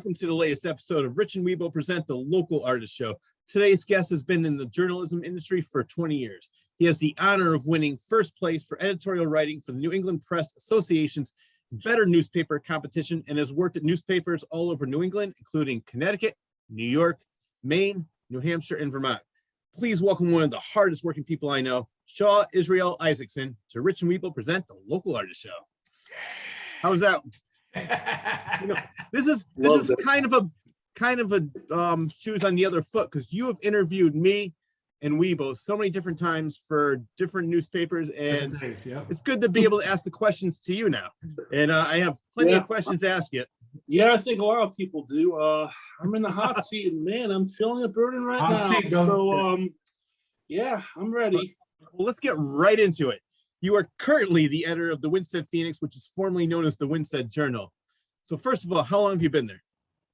welcome to the latest episode of Rich and Wibo present the Local Artist Show. Today's guest has been in the journalism industry for 20 years. He has the honor of winning first place for editorial writing for the New England Press Association's Better Newspaper competition and has worked at newspapers all over New England, including Connecticut, New York, Maine, New Hampshire, and Vermont. Please welcome one of the hardest working people I know, Shaw Israel Izikson, to Rich and Wibo present the Local Artist Show. How was that? This is kind of a shoes on the other foot, because you have interviewed me and Wibo so many different times for different newspapers, and it's good to be able to ask the questions to you now. And I have plenty of questions to ask you. Yeah, I think a lot of people do. I'm in the hot seat, and man, I'm feeling it burning right now. So, yeah, I'm ready. Well, let's get right into it. You are currently the editor of the Winsted Phoenix, which is formerly known as the Winsted Journal. So first of all, how long have you been there?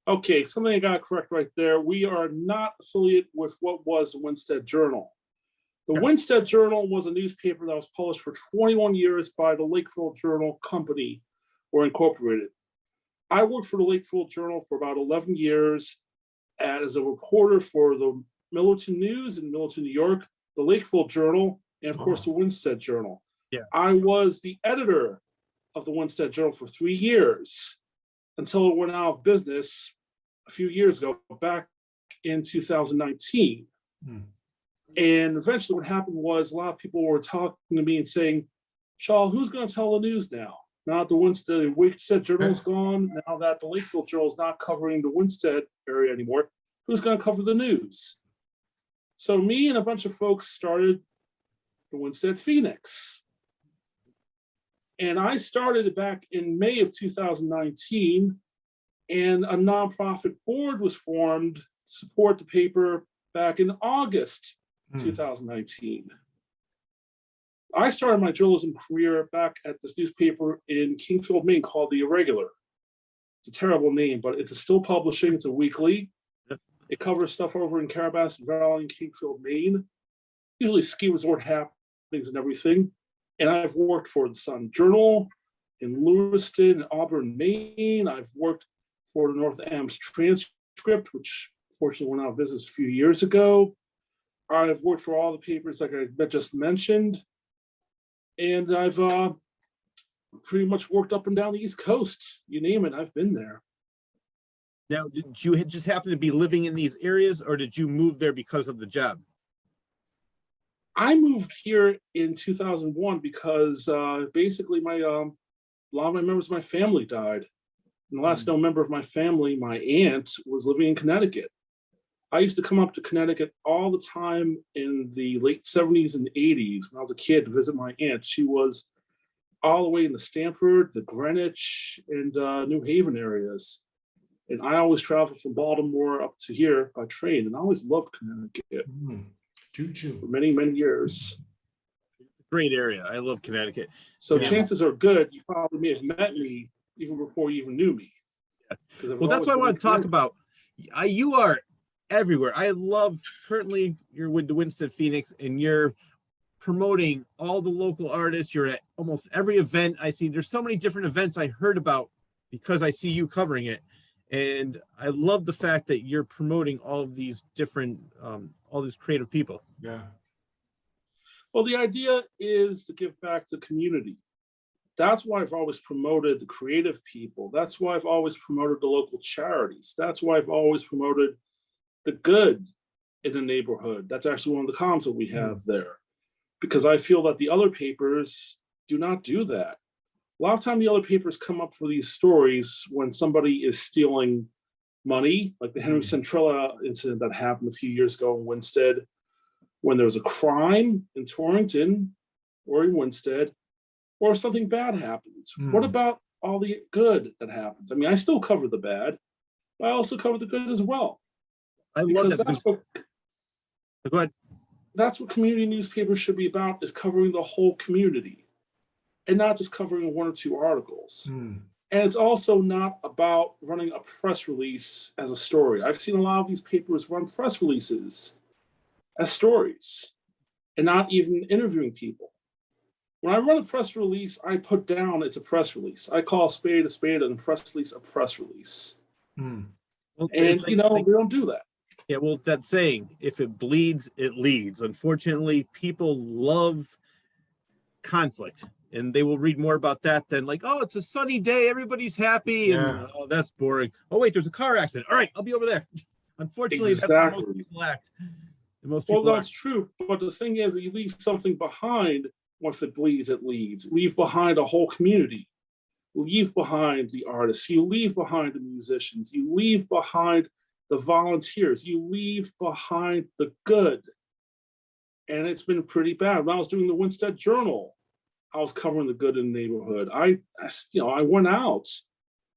Okay, something I got to correct right there. We are not affiliated with what was the Winsted Journal. The Winsted Journal was a newspaper that was published for 21 years by the Lakeville Journal Company, or Incorporated. I worked for the Lakeville Journal for about 11 years as a reporter for the Millerton News in Millerton, New York, the Lakeville Journal, and of course the Winsted Journal. Yeah. I was the editor of the Winsted Journal for 3 years until it went out of business a few years ago, back in 2019. And eventually what happened was a lot of people were talking to me and saying, Shaw, who's going to tell the news now? Now that the Winsted Journal is gone, now that the Lakeville Journal is not covering the Winsted area anymore, who's going to cover the news? So me and a bunch of folks started the Winsted Phoenix. And I started it back in May of 2019, and a nonprofit board was formed to support the paper back in August 2019. I started my journalism career back at this newspaper in Kingfield, Maine called The Irregular. It's a terrible name, but it's still publishing. It's a weekly. It covers stuff over in Carabasset Valley in Kingfield, Maine, usually ski resort happenings and everything. And I've worked for the Sun Journal in Lewiston and Auburn, Maine. I've worked for the North Ames Transcript, which fortunately went out of business a few years ago. I've worked for all the papers like I just mentioned. And I've pretty much worked up and down the East Coast. You name it, I've been there. Now, did you just happen to be living in these areas, or did you move there because of the job? I moved here in 2001 because basically a lot of my members of my family died. And the last known member of my family, my aunt, was living in Connecticut. I used to come up to Connecticut all the time in the late 70s and 80s when I was a kid to visit my aunt. She was all the way in the Stamford, the Greenwich, and New Haven areas. And I always traveled from Baltimore up to here by train, and I always loved Connecticut. For many, many years. Great area. I love Connecticut. So chances are good you probably may have met me even before you even knew me. Yeah. Well, that's what I want to talk about. You are everywhere. I love, currently you're with the Winsted Phoenix and you're promoting all the local artists. You're at almost every event I see. There's so many different events I heard about because I see you covering it. And I love the fact that you're promoting all of these different, all these creative people. Yeah. Well, the idea is to give back to the community. That's why I've always promoted the creative people. That's why I've always promoted the local charities. That's why I've always promoted the good in the neighborhood. That's actually one of the columns that we have there, because I feel that the other papers do not do that. A lot of time the other papers come up for these stories when somebody is stealing money, like the Henry Centrella incident that happened a few years ago in Winsted, when there was a crime in Torrington or in Winsted, or something bad happens. What about all the good that happens? I mean, I still cover the bad, but I also cover the good as well. I love that. Go ahead. That's what community newspapers should be about, is covering the whole community and not just covering one or two articles. And it's also not about running a press release as a story. I've seen a lot of these papers run press releases as stories and not even interviewing people. When I run a press release, I put down it's a press release. I call a spade and a press release a press release. Well, And, we don't do that. yeah, well, that saying, if it bleeds, it leads. Unfortunately, people love conflict, and they will read more about that than like, oh, it's a sunny day, everybody's happy, and oh, that's boring. Oh, wait, there's a car accident. All right, I'll be over there. Unfortunately, that's how most people act. Well, that's true. But the thing is, you leave something behind. Once it bleeds, it leads. Leave behind a whole community. Leave behind the artists. You leave behind the musicians. You leave behind the volunteers. You leave behind the good. And it's been pretty bad. When I was doing the Winsted Journal, I was covering the good in the neighborhood. I went out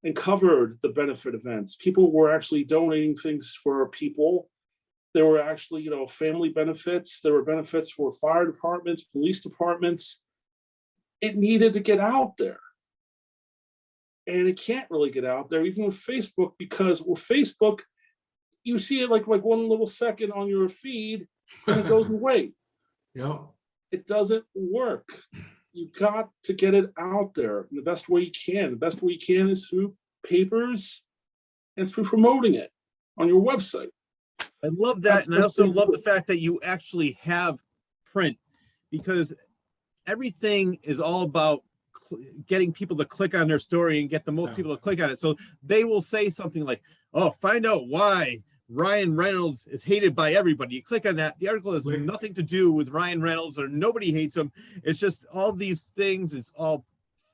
and covered the benefit events. People were actually donating things for people. There were actually, family benefits. There were benefits for fire departments, police departments. It needed to get out there. And it can't really get out there, even with Facebook, because with Facebook, you see it like one little second on your feed, and it goes away. Yeah. It doesn't work. You got to get it out there in the best way you can. The best way you can is through papers and through promoting it on your website. I love that. And I also love the fact that you actually have print, because everything is all about getting people to click on their story and get the most people to click on it. So they will say something like, oh, find out why Ryan Reynolds is hated by everybody. You click on that. The article has nothing to do with Ryan Reynolds, or nobody hates him. It's just all these things. It's all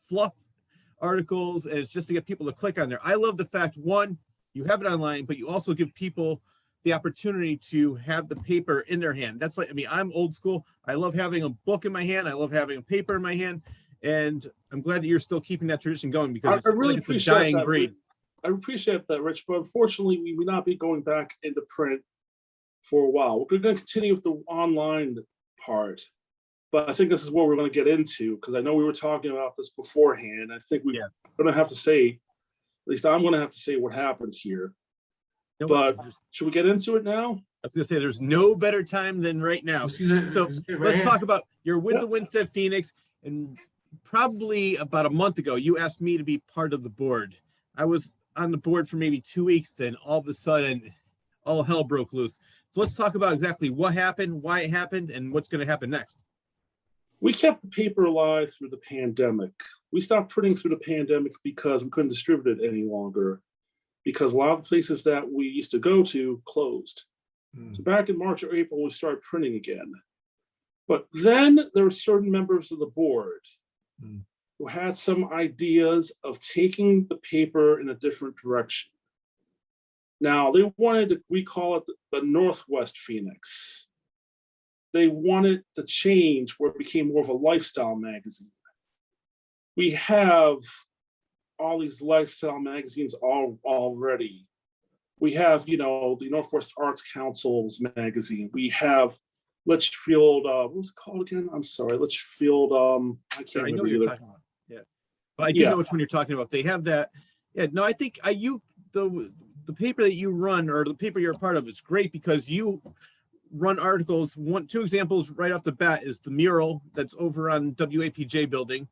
fluff articles, and it's just to get people to click on there. I love the fact, one, you have it online, but you also give people the opportunity to have the paper in their hand. That's like, I'm old school. I love having a book in my hand. I love having a paper in my hand. And I'm glad that you're still keeping that tradition going, because I really it's a dying breed. I appreciate that, Rich, but unfortunately, we will not be going back into print for a while. We're going to continue with the online part, but I think this is what we're going to get into, because I know we were talking about this beforehand. I think we're going to have to say, at least I'm going to have to say what happened here. But should we get into it now? I was going to say, there's no better time than right now. So let's talk about, you're with the Winsted Phoenix, and probably about a month ago, you asked me to be part of the board. I was on the board for maybe 2 weeks, then all of a sudden, all hell broke loose. So let's talk about exactly what happened, why it happened, and what's going to happen next. We kept the paper alive through the pandemic. We stopped printing through the pandemic because we couldn't distribute it any longer, because a lot of the places that we used to go to closed. So back in March or April, we started printing again. But then there were certain members of the board who had some ideas of taking the paper in a different direction. Now, they wanted to recall it the Northwest Phoenix. They wanted to change where it became more of a lifestyle magazine. We have all these lifestyle magazines already. We have, the Northwest Arts Council's magazine. We have Litchfield, what was it called again? I'm sorry, Litchfield, I can't remember. I know what you're talking about. Yeah. But I do know which one you're talking about. They have that. Yeah, no, I think the paper that you run, or the paper you're a part of, is great, because you run articles. Two examples right off the bat is the mural that's over on WAPJ building.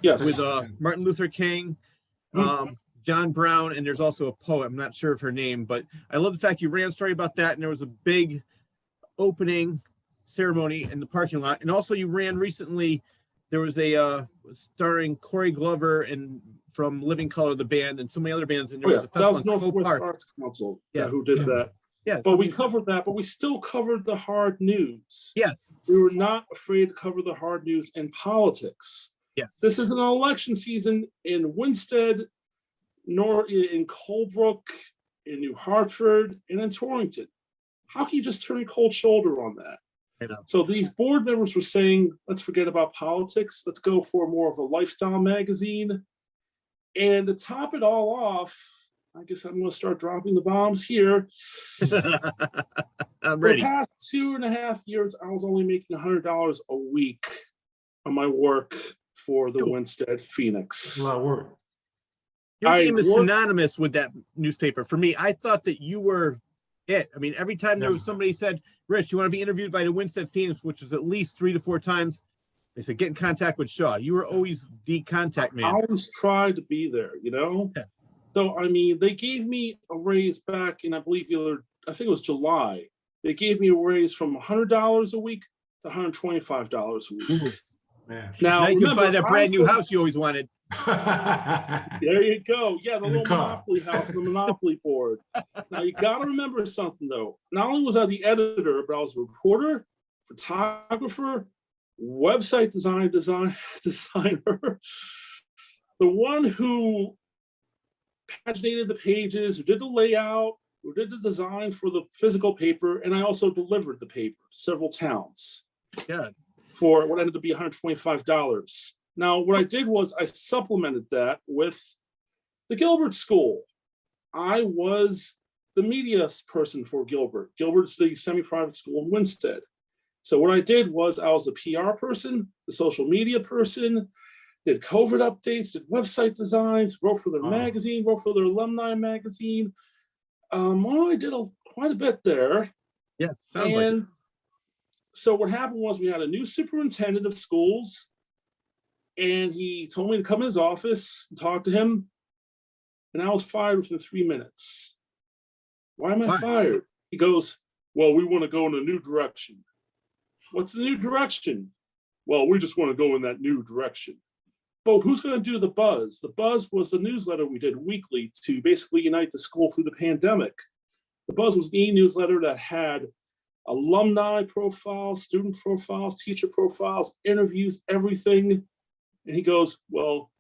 Yes. With Martin Luther King, John Brown, and there's also a poet. I'm not sure of her name, but I love the fact you ran a story about that, and there was a big opening ceremony in the parking lot. And also you ran recently, there was a starring Corey Glover and from Living Color, the band, and so many other bands, and there was a festival that was Northwest Arts Council who did that. Yeah, but we covered that, but we still covered the hard news. Yes. We were not afraid to cover the hard news in politics. Yes. This is an election season in Winsted, in Colebrook, in New Hartford, and in Torrington. How can you just turn a cold shoulder on that? I know. So these board members were saying, let's forget about politics. Let's go for more of a lifestyle magazine. And to top it all off, I guess I'm going to start dropping the bombs here. I'm ready. For the past 2.5 years, I was only making $100 a week on my work for the Winsted Phoenix. A lot of work. Your name is synonymous with that newspaper. For me, I thought that you were it. I mean, every time there was somebody said, Rich, you want to be interviewed by the Winsted Phoenix, which was at least 3 to 4 times, they said, get in contact with Shaw. You were always the contact man. I always tried to be there, Yeah. So, I mean, they gave me a raise back in, I think it was July. They gave me a raise from $100 a week to $125 a week. Ooh, man. Now you can remember, buy that brand new house you always wanted. There you go. Yeah, the And the little car. Monopoly house, the Monopoly board. Now you got to remember something though. Not only was I the editor, but I was a reporter, photographer, website designer, the one who paginated the pages, who did the layout, who did the design for the physical paper, and I also delivered the paper to several towns. Yeah. For what ended up being $125. Now, what I did was I supplemented that with the Gilbert School. I was the media person for Gilbert. Gilbert's the semi-private school in Winsted. So what I did was I was a PR person, the social media person, did COVID updates, did website designs, wrote for their magazine, wrote for their alumni magazine. I did quite a bit there. Yeah, sounds like it. So what happened was we had a new superintendent of schools, and he told me to come in his office and talk to him, and I was fired within 3 minutes. Why am I fired? He goes, well, we want to go in a new direction. What's the new direction? Well, we just want to go in that new direction. But who's going to do the buzz? The buzz was the newsletter we did weekly to basically unite the school through the pandemic. The buzz was an e-newsletter that had alumni profiles, student profiles, teacher profiles, interviews, everything. And he goes, well,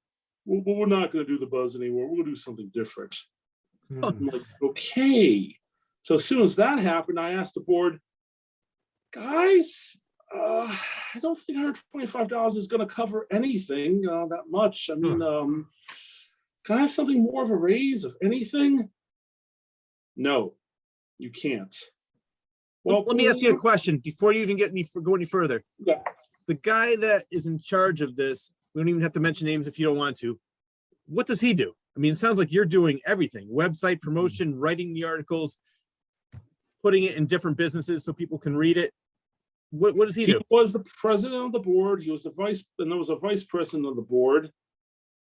we're not going to do the buzz anymore. We're going to do something different. I'm like, okay. So as soon as that happened, I asked the board, guys, I don't think $125 is going to cover anything that much. I mean, can I have something more of a raise of anything? No, you can't. Well, let me ask you a question before you even go any further. Yeah. The guy that is in charge of this, we don't even have to mention names if you don't want to. What does he do? I mean, it sounds like you're doing everything: website promotion, writing the articles, putting it in different businesses so people can read it. What does he do? He was the president of the board. He was the and there was a vice president of the board.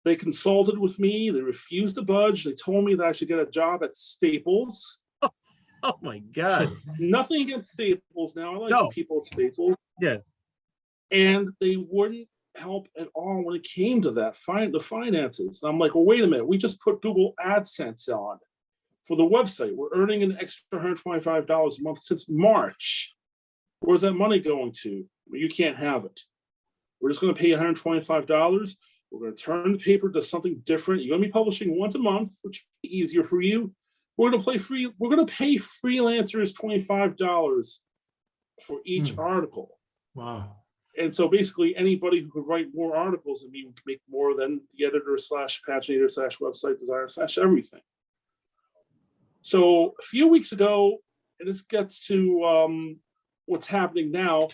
They consulted with me. They refused to budge. They told me that I should get a job at Staples. Oh my God. Nothing against Staples now. I like the people at Staples. Yeah. And they wouldn't help at all when it came to that, the finances. And I'm like, well, wait a minute. We just put Google AdSense on for the website. We're earning an extra $125 a month since March. Where's that money going to? Well, you can't have it. We're just going to pay $125. We're going to turn the paper to something different. You're going to be publishing once a month, which will be easier for you. We're going to pay freelancers $25 for each article. Wow. And so basically anybody who could write more articles than me would make more than the editor / paginator / website designer / everything. So a few weeks ago, and this gets to what's happening now,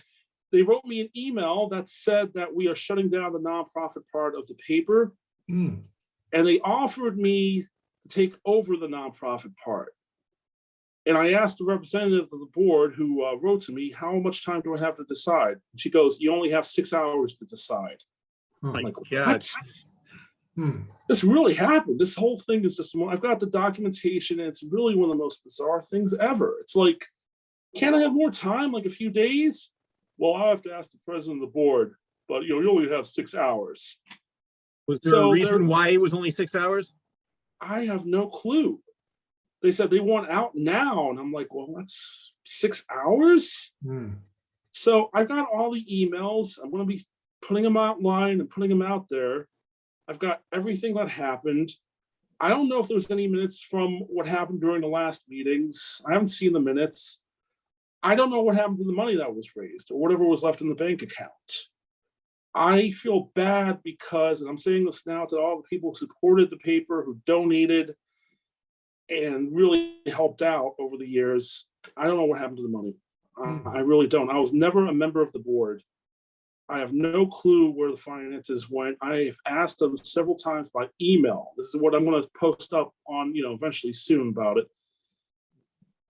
they wrote me an email that said that we are shutting down the nonprofit part of the paper. And they offered me to take over the nonprofit part. And I asked the representative of the board who wrote to me, how much time do I have to decide? And she goes, you only have 6 hours to decide. Oh I'm my like, God. what? This really happened. This whole thing is just, I've got the documentation, and it's really one of the most bizarre things ever. It's like, can't I have more time, like a few days? Well, I'll have to ask the president of the board, but you only have 6 hours. Was there a reason why it was only 6 hours? I have no clue. They said they want out now. And I'm like, well, that's 6 hours. So I got all the emails. I'm going to be putting them online and putting them out there. I've got everything that happened. I don't know if there's any minutes from what happened during the last meetings. I haven't seen the minutes. I don't know what happened to the money that was raised or whatever was left in the bank account. I feel bad because, and I'm saying this now to all the people who supported the paper, who donated and really helped out over the years. I don't know what happened to the money. I really don't. I was never a member of the board. I have no clue where the finances went. I have asked them several times by email. This is what I'm going to post up on, eventually soon about it.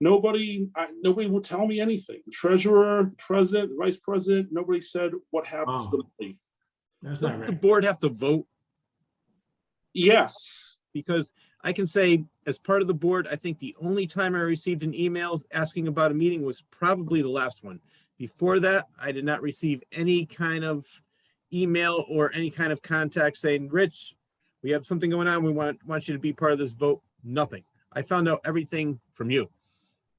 Nobody would tell me anything. The treasurer, the president, the vice president, nobody said what happened to the money. That's not Doesn't right. the board have to vote? Yes. Because I can say as part of the board, I think the only time I received an email asking about a meeting was probably the last one. Before that, I did not receive any kind of email or any kind of contact saying, Rich, we have something going on. We want you to be part of this vote. Nothing. I found out everything from you.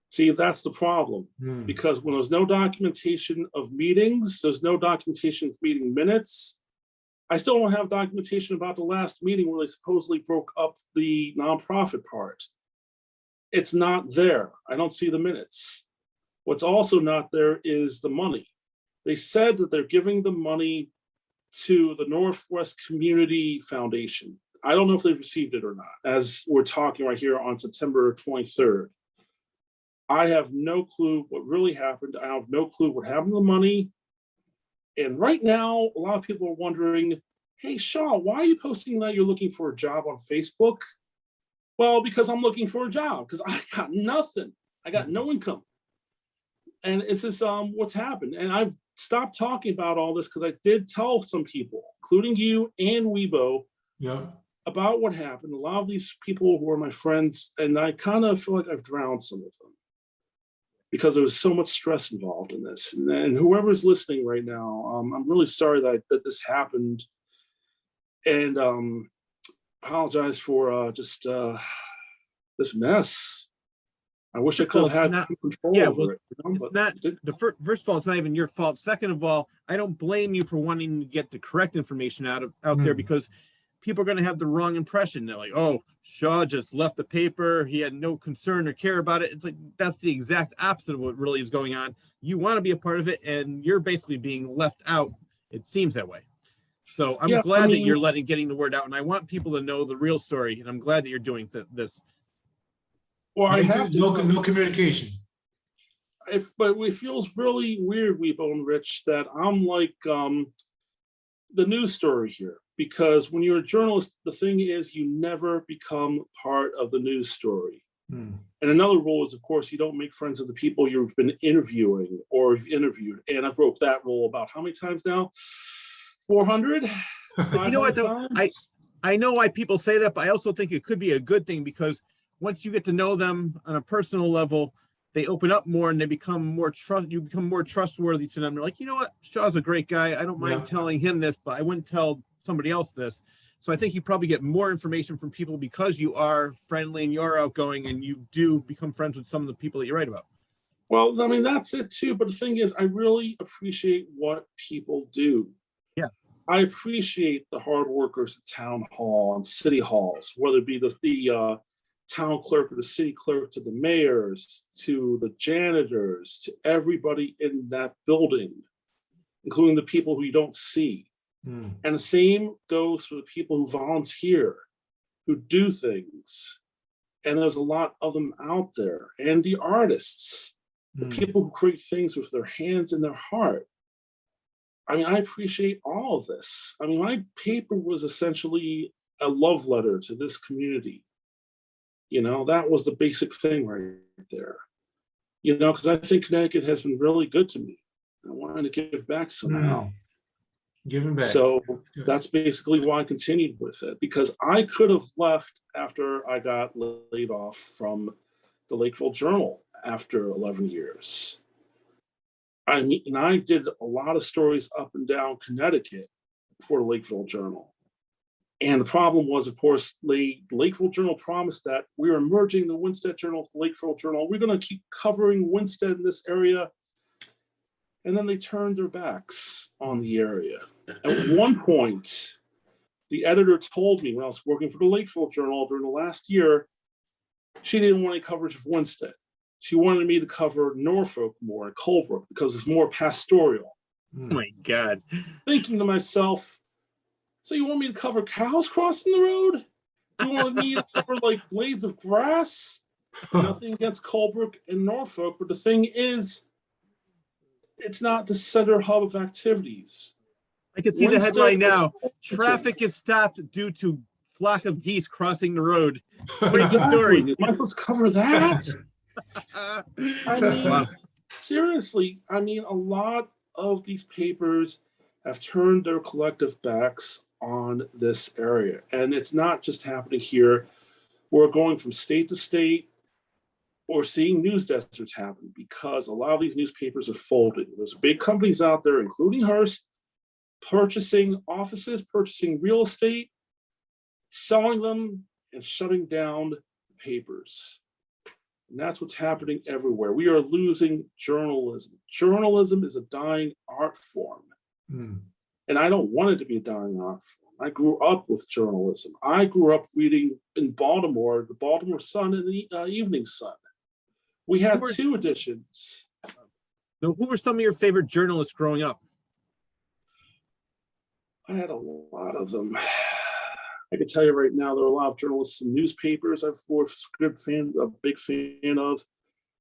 See, that's the problem, because when there's no documentation of meetings, there's no documentation of meeting minutes. I still don't have documentation about the last meeting where they supposedly broke up the nonprofit part. It's not there. I don't see the minutes. What's also not there is the money. They said that they're giving the money to the Northwest Community Foundation. I don't know if they've received it or not, as we're talking right here on September 23rd. I have no clue what really happened. I have no clue what happened to the money. And right now, a lot of people are wondering, hey, Shaw, why are you posting that you're looking for a job on Facebook? Well, because I'm looking for a job, because I got nothing. I got no income. And it's just what's happened. And I've stopped talking about all this because I did tell some people, including you and Wibo, about what happened. A lot of these people who are my friends, and I kind of feel like I've drowned some of them because there was so much stress involved in this. And whoever's listening right now, I'm really sorry that this happened, and apologize for just this mess. I wish I could have had control over it. First of all, it's not even your fault. Second of all, I don't blame you for wanting to get the correct information out there, because people are going to have the wrong impression. They're like, oh, Shaw just left the paper. He had no concern or care about it. It's like, that's the exact opposite of what really is going on. You want to be a part of it, and you're basically being left out. It seems that way. So I'm glad that you're getting the word out, and I want people to know the real story. And I'm glad that you're doing this. Well, I have no communication. But it feels really weird, Wibo and Rich, that I'm like the news story here. Because when you're a journalist, the thing is you never become part of the news story. And another rule is, of course, you don't make friends with the people you've been interviewing or you've interviewed. And I've broke that rule about how many times now? 400? You know what, though? I know why people say that, but I also think it could be a good thing, because once you get to know them on a personal level, they open up more and they become more you become more trustworthy to them. They're like, you know what, Shaw's a great guy. I don't mind telling him this, but I wouldn't tell somebody else this. So I think you probably get more information from people because you are friendly and you're outgoing and you do become friends with some of the people that you write about. Well, I mean, that's it too. But the thing is, I really appreciate what people do. Yeah. I appreciate the hard workers at town hall and city halls, whether it be the town clerk or the city clerk, to the mayors, to the janitors, to everybody in that building, including the people who you don't see. And the same goes for the people who volunteer, who do things. And there's a lot of them out there. And the artists, the people who create things with their hands and their heart. I mean, I appreciate all of this. I mean, my paper was essentially a love letter to this community. You know, that was the basic thing right there. You know, because I think Connecticut has been really good to me. I wanted to give back somehow. Giving back. So that's basically why I continued with it, because I could have left after I got laid off from the Lakeville Journal after 11 years. I mean, and I did a lot of stories up and down Connecticut for the Lakeville Journal. And the problem was, of course, the Lakeville Journal promised that we were merging the Winsted Journal with the Lakeville Journal. We're going to keep covering Winsted in this area. And then they turned their backs on the area. At one point, the editor told me when I was working for the Lakeville Journal during the last year, she didn't want any coverage of Winsted. She wanted me to cover Norfolk more and Colebrook because it's more pastoral. Oh my God. Thinking to myself, so you want me to cover cows crossing the road? You want me to cover like blades of grass? Nothing against Colebrook and Norfolk, but the thing is, it's not the center hub of activities. I can see the headline now. Traffic is stopped due to flock of geese crossing the road. Breaking story. Am I supposed to cover that? I mean, seriously, I mean, a lot of these papers have turned their collective backs on this area. And it's not just happening here. We're going from state to state. Or seeing news deserts happen because a lot of these newspapers are folding. There's big companies out there, including Hearst, purchasing offices, purchasing real estate, selling them, and shutting down papers. And that's what's happening everywhere. We are losing journalism. Journalism is a dying art form. And I don't want it to be a dying art form. I grew up with journalism. I grew up reading in Baltimore, the Baltimore Sun and the Evening Sun. We had two editions. So who were some of your favorite journalists growing up? I had a lot of them. I can tell you right now, there are a lot of journalists in newspapers I'm a big fan of.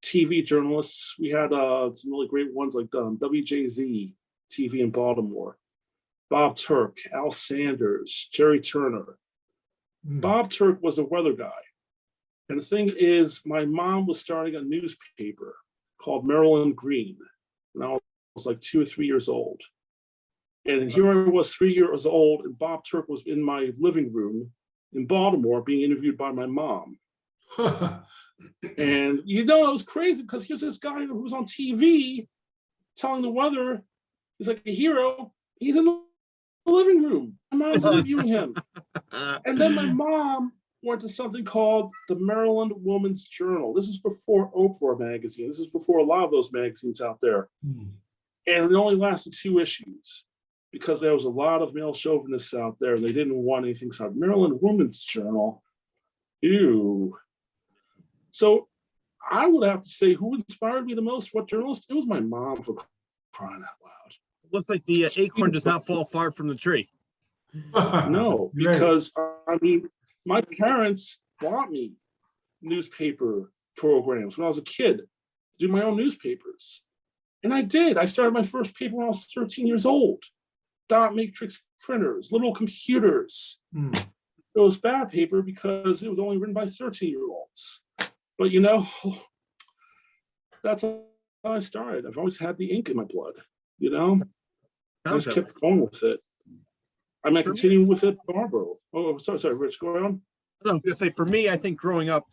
TV journalists. We had some really great ones like WJZ TV in Baltimore. Bob Turk, Al Sanders, Jerry Turner. Bob Turk was a weather guy. And the thing is, my mom was starting a newspaper called Maryland Green when I was like 2 or 3 years old. And here I was 3 years old, and Bob Turk was in my living room in Baltimore being interviewed by my mom. And it was crazy because here's this guy who was on TV telling the weather. He's like a hero. He's in the living room. My mom's interviewing him. And then my mom went to something called the Maryland Woman's Journal. This is before Oprah magazine. This is before a lot of those magazines out there. And it only lasted 2 issues because there was a lot of male chauvinists out there. They didn't want anything started. Maryland Woman's Journal. Ew. So I would have to say who inspired me the most, what journalist? It was my mom, for crying out loud. Looks like the acorn does not fall far from the tree. No, because I mean, my parents bought me newspaper programs when I was a kid to do my own newspapers. And I did. I started my first paper when I was 13 years old. Dot matrix printers, little computers. It was bad paper because it was only written by 13-year-olds. But that's how I started. I've always had the ink in my blood, I just kept going with it. I might continue with it, Barbara. Oh, sorry, Rich, go on. I was gonna say, for me, I think growing up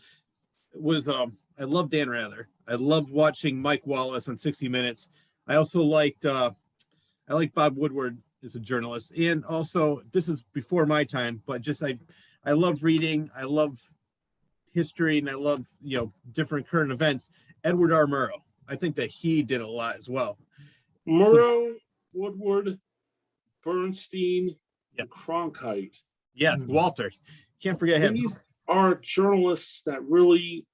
was I loved Dan Rather. I loved watching Mike Wallace on 60 Minutes. I also liked Bob Woodward as a journalist, and also this is before my time, but just I love reading. I love history, and I love different current events. Edward R. Murrow. I think that he did a lot as well. Murrow, Woodward, Bernstein, and Cronkite. Yes, Walter. Can't forget him. These are journalists that really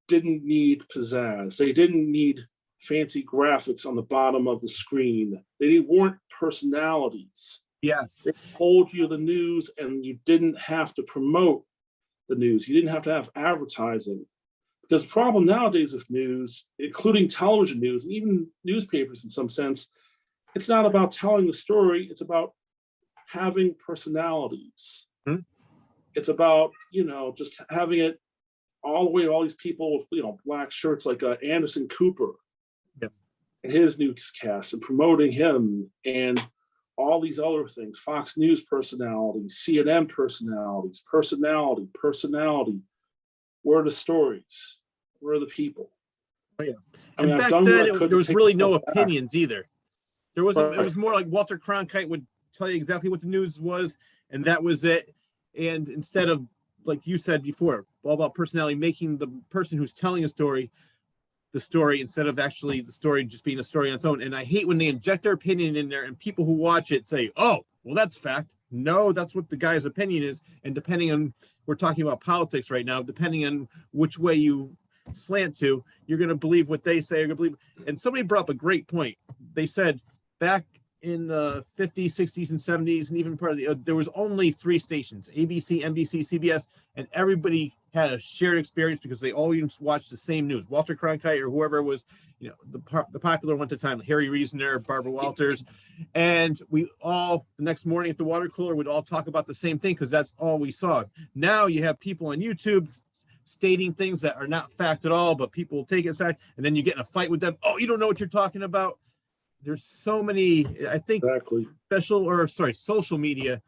didn't need pizzazz. They didn't need fancy graphics on the bottom of the screen. They weren't personalities. Yes. They told you the news, and you didn't have to promote the news. You didn't have to have advertising. Because the problem nowadays with news, including television news, and even newspapers in some sense, it's not about telling the story. It's about having personalities. It's about, just having it all the way to all these people with, black shirts like Anderson Cooper and his newscast, and promoting him, and all these other things, Fox News personalities, CNN personalities, personality. Where are the stories? Where are the people? Oh, yeah. I mean, and back then, there was really no opinions either. There wasn't. It was more like Walter Cronkite would tell you exactly what the news was, and that was it. And instead of, like you said before, all about personality, making the person who's telling a story the story instead of actually the story just being a story on its own. And I hate when they inject their opinion in there and people who watch it say, oh, well, that's fact. No, that's what the guy's opinion is. And depending on, we're talking about politics right now, depending on which way you slant to, you're going to believe what they say. You're going to believe. And somebody brought up a great point. They said back in the 50s, 60s, and 70s, and even part of the, there was only 3 stations, ABC, NBC, CBS, and everybody had a shared experience because they always watched the same news. Walter Cronkite or whoever was, the popular one at the time, Harry Reasoner, Barbara Walters, and we all, the next morning at the water cooler, would all talk about the same thing because that's all we saw. Now you have people on YouTube stating things that are not fact at all, but people will take it as fact, and then you get in a fight with them. Oh, you don't know what you're talking about. There's so many, I think, social media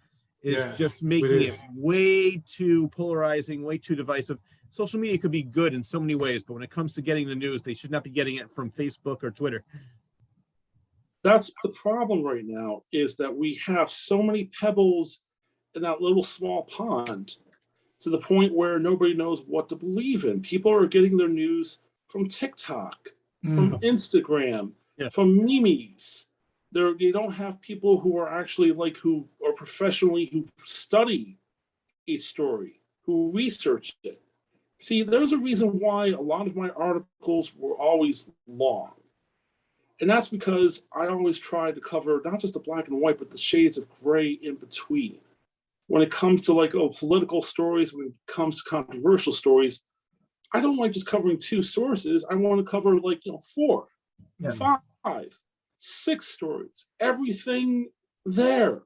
is Yeah, just making it it way too polarizing, way too divisive. Social media could be good in so many ways, but when it comes to getting the news, they should not be getting it from Facebook or Twitter. That's the problem right now, is that we have so many pebbles in that little small pond, to the point where nobody knows what to believe in. People are getting their news from TikTok, from Instagram, Yeah. from memes. They don't have people who are actually who are professionally, who study each story, who research it. See, there's a reason why a lot of my articles were always long. And that's because I always try to cover not just the black and white, but the shades of gray in between. When it comes to political stories, when it comes to controversial stories, I don't like just covering two sources. I want to cover 4, Yeah. 5, 6 stories, everything there.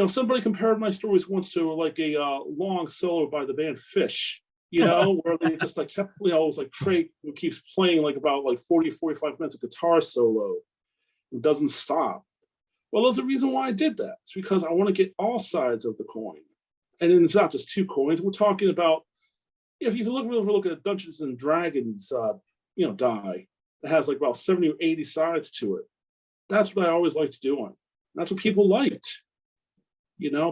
Somebody compared my stories once to a long solo by the band Fish, where they just kept, it was like Trey who keeps playing about 40, 45 minutes of guitar solo and doesn't stop. Well, there's a reason why I did that. It's because I want to get all sides of the coin. And then it's not just 2 coins. We're talking about, if you look at a Dungeons and Dragons, die, that has about 70 or 80 sides to it. That's what I always liked doing. That's what people liked.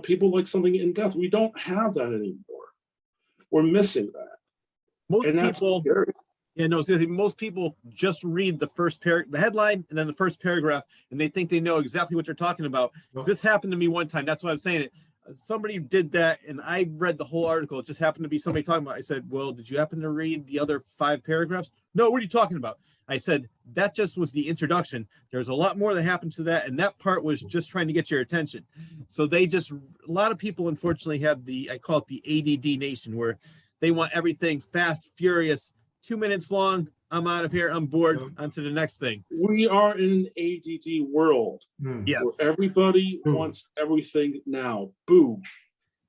People like something in depth. We don't have that anymore. We're missing that. Most And that's people, scary. most people just read the headline, and then the first paragraph, and they think they know exactly what they're talking about. This happened to me one time. That's why I'm saying it. Somebody did that, and I read the whole article. It just happened to be somebody talking about it. I said, well, did you happen to read the other 5 paragraphs? No, what are you talking about? I said, that just was the introduction. There's a lot more that happened to that, and that part was just trying to get your attention. So a lot of people, unfortunately, have I call it the ADD nation, where they want everything fast, furious, 2 minutes long. I'm out of here. I'm bored. On to the next thing. We are in an ADD world Yes. where everybody wants everything now. Boom.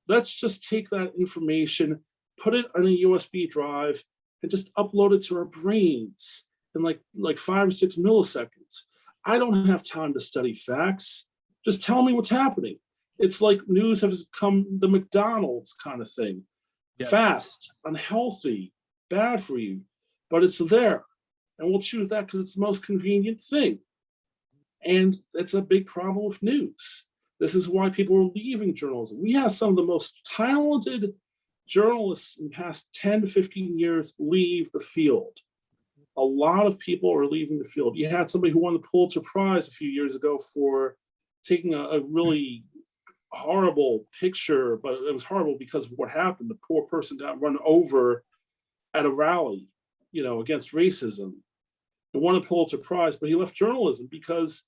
Let's just take that information, put it on a USB drive, and just upload it to our brains in like 5 or 6 milliseconds. I don't have time to study facts. Just tell me what's happening. It's like news has become the McDonald's kind of thing. Yep. Fast, unhealthy, bad for you, but it's there. And we'll choose that because it's the most convenient thing. And it's a big problem with news. This is why people are leaving journalism. We have some of the most talented journalists in the past 10 to 15 years leave the field. A lot of people are leaving the field. You had somebody who won the Pulitzer Prize a few years ago for taking a really horrible picture, but it was horrible because of what happened. The poor person got run over at a rally, against racism. He won a Pulitzer Prize, but he left journalism because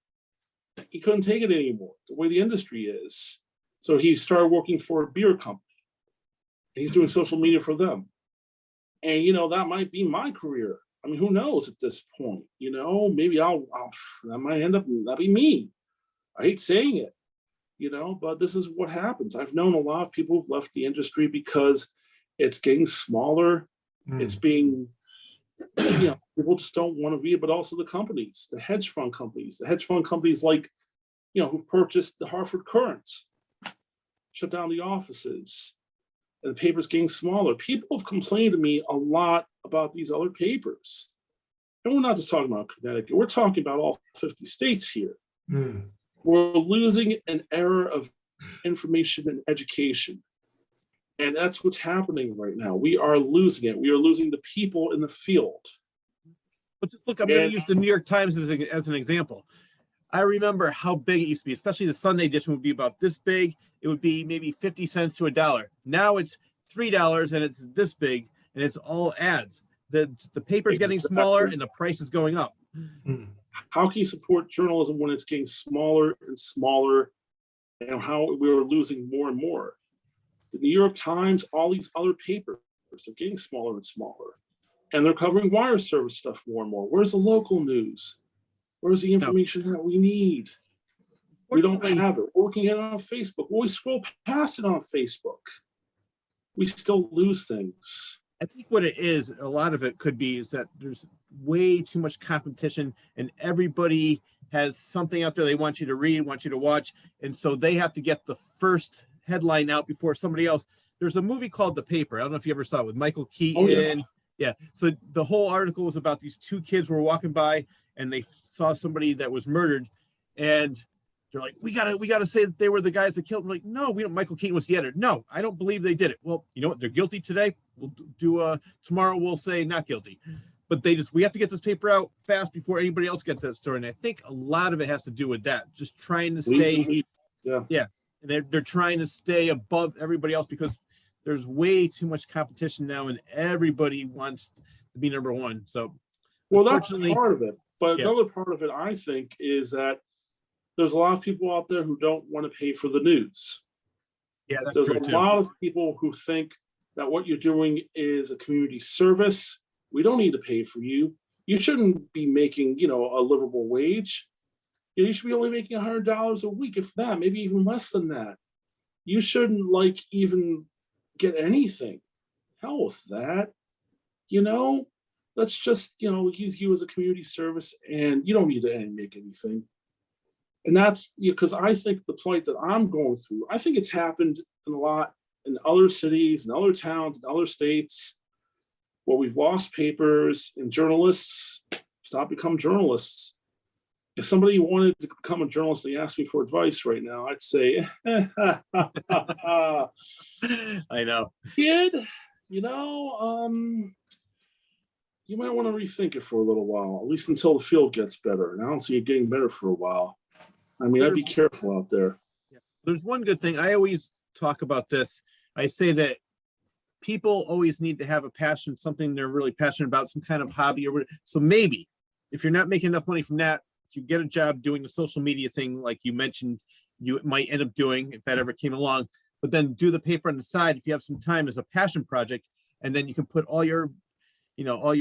he couldn't take it anymore, the way the industry is. So he started working for a beer company. He's doing social media for them. And, that might be my career. I mean, who knows at this point? Maybe that might end up, that'll be me. I hate saying it, but this is what happens. I've known a lot of people who've left the industry because it's getting smaller. It's being, people just don't want to read it, but also the companies, the hedge fund companies who've purchased the Hartford Current, shut down the offices, and the paper's getting smaller. People have complained to me a lot about these other papers. And we're not just talking about Connecticut, we're talking about all 50 states here. We're losing an era of information and education. And that's what's happening right now. We are losing it. We are losing the people in the field. But just look, I'm going to use the New York Times as an example. I remember how big it used to be, especially the Sunday edition would be about this big. It would be maybe 50 cents to $1. Now it's $3 and it's this big, and it's all ads. The paper's getting smaller and the price is going up. How can you support journalism when it's getting smaller and smaller, and how we're losing more and more? The New York Times, all these other papers are getting smaller and smaller, and they're covering wire service stuff more and more. Where's the local news? Where's the information that we need? We don't have it. We're working it on Facebook. When we scroll past it on Facebook, we still lose things. I think what it is, a lot of it could be, is that there's way too much competition, and everybody has something out there they want you to read, want you to watch, and so they have to get the first headline out before somebody else. There's a movie called The Paper. I don't know if you ever saw it with Michael Keaton. Oh, yeah. Yeah. So the whole article was about these two kids who were walking by and they saw somebody that was murdered, and they're like, we gotta say that they were the guys that killed him. Like, no, we don't. Michael Keaton was the editor. No, I don't believe they did it. Well, you know what? They're guilty today. We'll do tomorrow we'll say not guilty. But we have to get this paper out fast before anybody else gets that story. And I think a lot of it has to do with that. Just trying to stay. Yeah. And they're trying to stay above everybody else because there's way too much competition now and everybody wants to be number one. So, well, that's part of it. But another part of it, I think, is that there's a lot of people out there who don't want to pay for the news. Yeah, that's there's true a lot of people who think that what you're doing is a community service. We don't need to pay for you. You shouldn't be making, a livable wage. You should be only making $100 a week, if that, maybe even less than that. You shouldn't even get anything. Hell with that. Let's just, use you as a community service, and you don't need to make anything. And that's because I think the plight that I'm going through, I think it's happened a lot in other cities and other towns and other states where we've lost papers and journalists stop becoming journalists. If somebody wanted to become a journalist and they asked me for advice right now, I'd say, I know. Kid, you might want to rethink it for a little while, at least until the field gets better. And I don't see it getting better for a while. I mean, I'd be careful out there. There's one good thing. I always talk about this. I say that people always need to have a passion, something they're really passionate about, some kind of hobby or whatever. So maybe if you're not making enough money from that, if you get a job doing the social media thing, like you mentioned, you might end up doing if that ever came along, but then do the paper on the side if you have some time as a passion project, and then you can put all your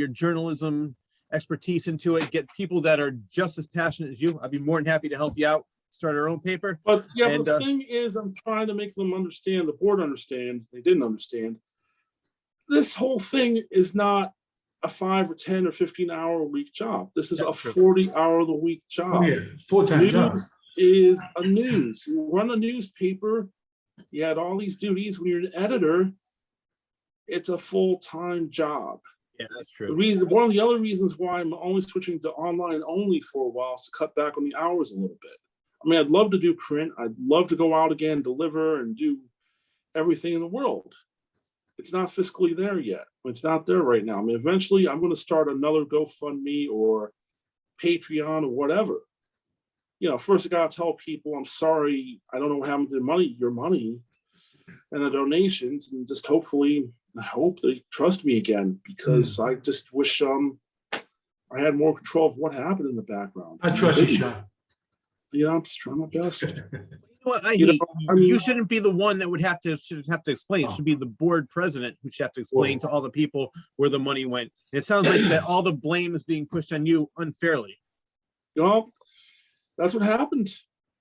journalism expertise into it, get people that are just as passionate as you. I'd be more than happy to help you out, start our own paper. But the thing is, I'm trying to make them understand, the board understand, they didn't understand. This whole thing is not a 5 or 10 or 15-hour a week job. This is a 40-hour a week job. Oh, yeah, full-time job. Is a news. You run a newspaper, you had all these duties. When you're an editor, it's a full-time job. Yeah, that's true. One of the other reasons why I'm only switching to online only for a while is to cut back on the hours a little bit. I mean, I'd love to do print. I'd love to go out again, deliver, and do everything in the world. It's not fiscally there yet. It's not there right now. I mean, eventually I'm going to start another GoFundMe or Patreon or whatever. First I got to tell people, I'm sorry, I don't know what happened to your money and the donations, and just I hope they trust me again, because I just wish I had more control of what happened in the background. I trust you, Sean. I'm just trying my best. You shouldn't be the one that should have to explain. It should be the board president who should have to explain to all the people where the money went. It sounds like that all the blame is being pushed on you unfairly. That's what happened.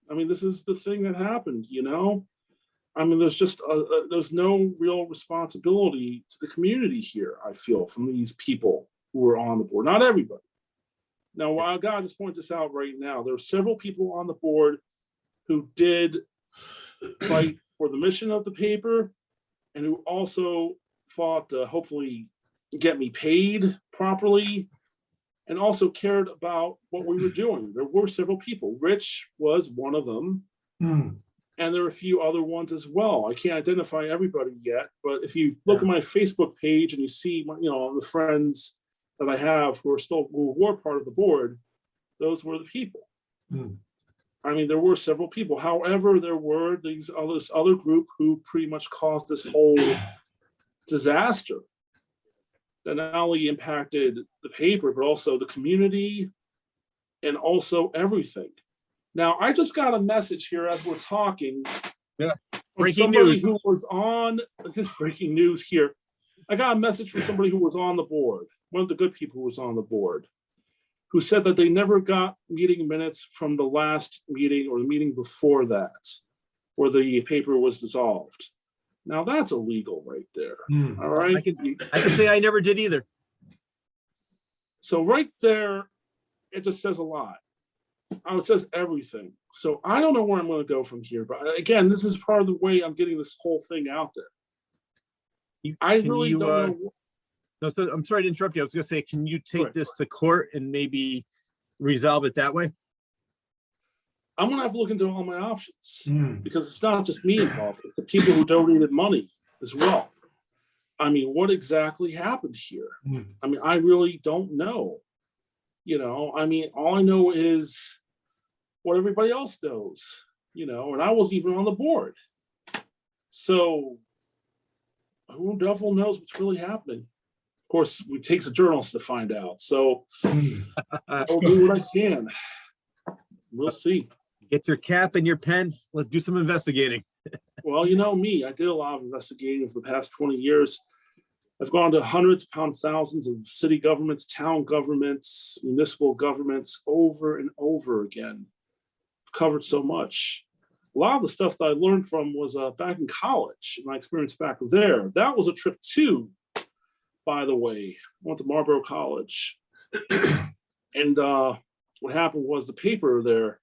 I mean, this is the thing that happened, I mean, there's just there's no real responsibility to the community here, I feel, from these people who are on the board. Not everybody. Now, I got to just point this out right now. There are several people on the board who did fight for the mission of the paper, and who also fought to hopefully get me paid properly, and also cared about what we were doing. There were several people. Rich was one of them. And there are a few other ones as well. I can't identify everybody yet, but if you look at my Facebook page and you see, the friends that I have who were part of the board, those were the people. I mean, there were several people. However, there were this other group who pretty much caused this whole disaster that not only impacted the paper, but also the community and also everything. Now, I just got a message here as we're talking. Yeah, breaking news. Who was on this breaking news here. I got a message from somebody who was on the board, one of the good people who was on the board, who said that they never got meeting minutes from the last meeting or the meeting before that, where the paper was dissolved. Now that's illegal right there. All right. I can say I never did either. So right there, it just says a lot. it says everything. So I don't know where I'm going to go from here. But again, this is part of the way I'm getting this whole thing out there. I really don't know. No, so I'm sorry to interrupt you. I was going to say, can you take Right. this to court and maybe resolve it that way? I'm going to have to look into all my options because it's not just me involved. It's the people who donated money as well. I mean, what exactly happened here? I mean, I really don't know. I mean, all I know is what everybody else knows, and I wasn't even on the board. So who devil knows what's really happening? Of course, it takes a journalist to find out. So I'll do what I can. We'll see. Get your cap and your pen. Let's do some investigating. Well, me, I did a lot of investigating for the past 20 years. I've gone to hundreds upon thousands of city governments, town governments, municipal governments over and over again. I've covered so much. A lot of the stuff that I learned from was back in college, my experience back there. That was a trip too, by the way. I went to Marlborough College. And what happened was the paper there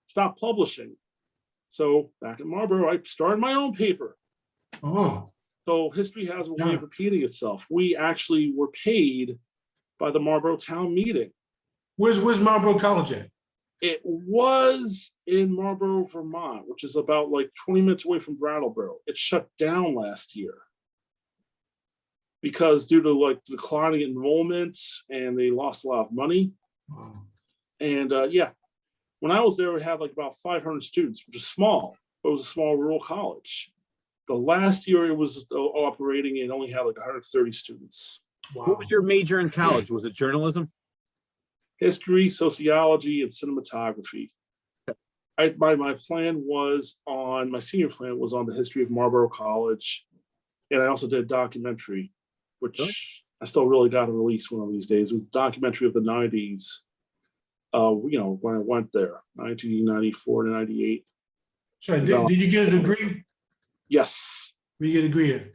stopped publishing. So back in Marlborough, I started my own paper. Oh. So history has a way of repeating itself. We actually were paid by the Marlborough Town Meeting. Where's Marlborough College at? It was in Marlborough, Vermont, which is about like 20 minutes away from Brattleboro. It shut down last year because due to like declining enrollment, and they lost a lot of money. Wow. And when I was there, we had like about 500 students, which is small, but it was a small rural college. The last year it was operating, it only had like 130 students. Wow. What was your major in college? Was it journalism? History, sociology, and cinematography. My plan was on, my senior plan was on the history of Marlborough College. And I also did a documentary, which I still really got to release one of these days. It was a documentary of the 90s, when I went there, 1994 to 98. So did you get a degree? Yes. Where you get a degree in?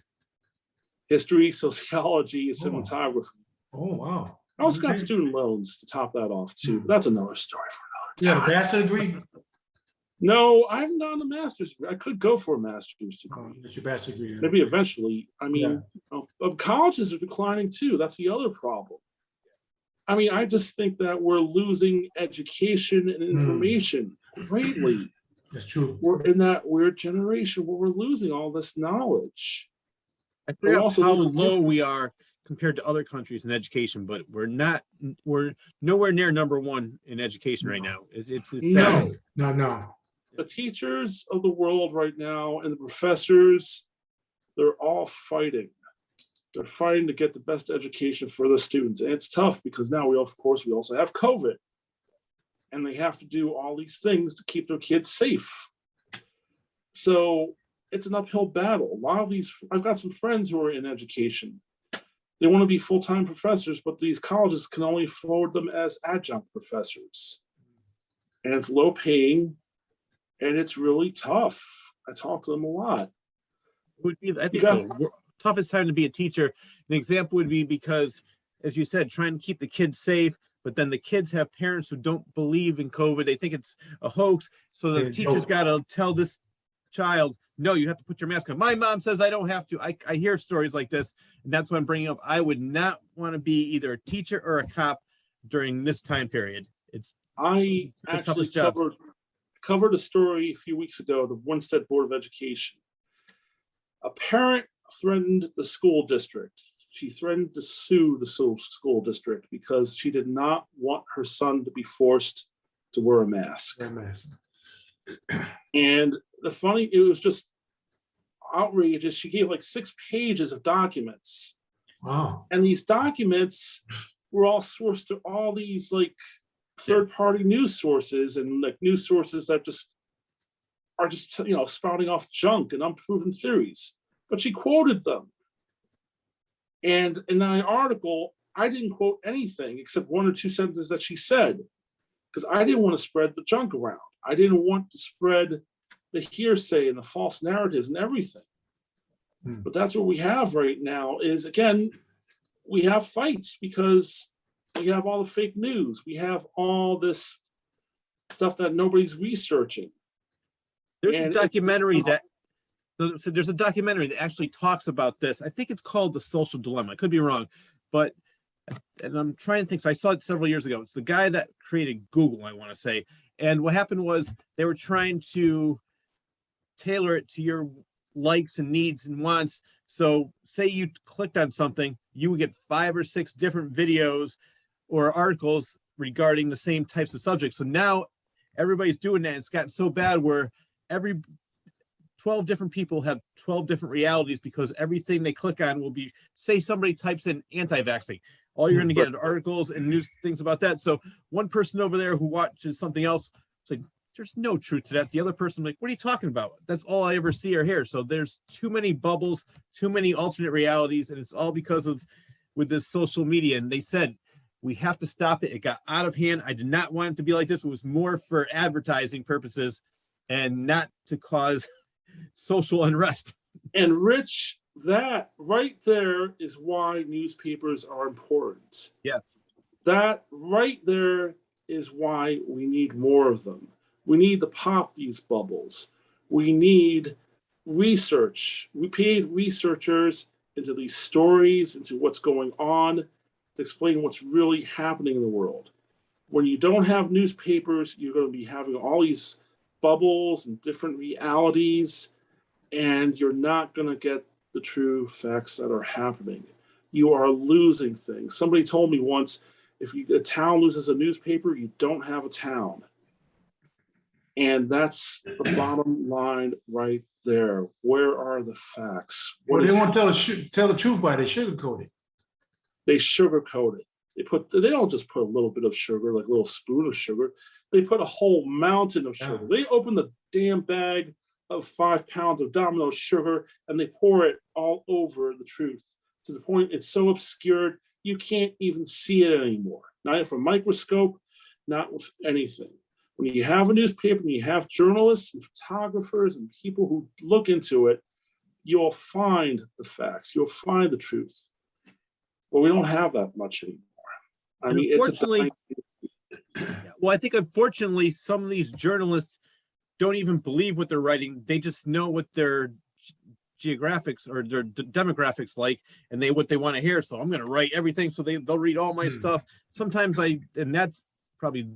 History, sociology, and cinematography. Oh, wow. I also got student loans to top that off too. But that's another story for You another have time. a bachelor's degree? No, I haven't done a master's degree. I could go for a master's degree. Oh, that's your bachelor's degree. Yeah. Maybe eventually. I mean, colleges are declining too. That's the other problem. I mean, I just think that we're losing education and information greatly. That's true. We're in that weird generation where we're losing all this knowledge. I forgot how low we are compared to other countries in education, but we're nowhere near number one in education right now. It's sad. No. The teachers of the world right now and the professors, they're all fighting. They're fighting to get the best education for the students. And it's tough because now we also have COVID. And they have to do all these things to keep their kids safe. So it's an uphill battle. A lot of these, I've got some friends who are in education. They want to be full-time professors, but these colleges can only afford them as adjunct professors. And it's low paying, and it's really tough. I talk to them a lot. It would be, I think, the toughest time to be a teacher. An example would be because, as you said, trying to keep the kids safe, but then the kids have parents who don't believe in COVID. They think it's a hoax. So the teacher's got to tell this child, no, you have to put your mask on. My mom says I don't have to. I hear stories like this, and that's what I'm bringing up. I would not want to be either a teacher or a cop during this time period. I actually covered a story a few weeks ago, the Winsted Board of Education. A parent threatened the school district. She threatened to sue the school district because she did not want her son to be forced to wear a mask. And it was just outrageous. She gave like 6 pages of documents. Wow. And these documents were all sourced to all these like third-party news sources and like news sources that are just spouting off junk and unproven theories. But she quoted them. And in my article, I didn't quote anything except 1 or 2 sentences that she said, because I didn't want to spread the junk around. I didn't want to spread the hearsay and the false narratives and everything. But that's what we have right now is, again, we have fights because We have all the fake news. We have all this stuff that nobody's researching. There's a And documentary so there's a documentary that actually talks about this. I think it's called The Social Dilemma. I could be wrong, but and I'm trying to think. So I saw it several years ago. It's the guy that created Google, I want to say. And what happened was they were trying to tailor it to your likes and needs and wants. So say you clicked on something, you would get 5 or 6 different videos or articles regarding the same types of subjects. So now everybody's doing that. It's gotten so bad where every 12 different people have 12 different realities because everything they click on will be, say somebody types in anti-vaxxing. All you're going to get are articles and news things about that. So one person over there who watches something else, it's like, there's no truth to that. The other person, like, what are you talking about? That's all I ever see or hear. So there's too many bubbles, too many alternate realities. And it's all because of with this social media. And they said, we have to stop it. It got out of hand. I did not want it to be like this. It was more for advertising purposes and not to cause social unrest. And Rich, that right there is why newspapers are important. Yes. That right there is why we need more of them. We need to pop these bubbles. We need research. We paid researchers into these stories, into what's going on, to explain what's really happening in the world. When you don't have newspapers, you're going to be having all these bubbles and different realities, and you're not going to get the true facts that are happening. You are losing things. Somebody told me once, if a town loses a newspaper, you don't have a town. And that's the bottom line right there. Where are the facts? Well, they won't tell the truth by it. They sugarcoat it. They sugarcoat it. They don't just put a little bit of sugar, like a little spoon of sugar. They put a whole mountain of sugar. They open the damn bag of 5 pounds of Domino sugar and they pour it all over the truth to the point it's so obscured you can't even see it anymore. Not with a microscope, not with anything. When you have a newspaper and you have journalists and photographers and people who look into it, you'll find the facts, you'll find the truth. But we don't have that much anymore. I mean, unfortunately, well, I think unfortunately, some of these journalists don't even believe what they're writing. They just know what their geographics or their demographics like, and what they want to hear. So I'm going to write everything. So they'll read all my stuff. Sometimes and that's probably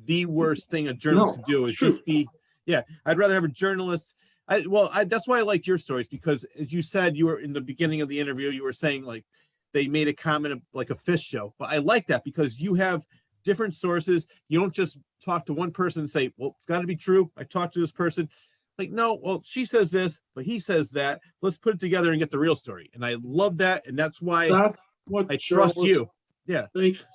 the worst thing a journalist can do is just be, I'd rather have a journalist. That's why I like your stories, because as you said, you were in the beginning of the interview, you were saying like they made a comment of like a fish show, but I like that because you have different sources. You don't just talk to one person and say, well, it's got to be true. I talked to this person. Like, no, well, she says this, but he says that. Let's put it together and get the real story. And I love that. And that's why I trust you. Yeah.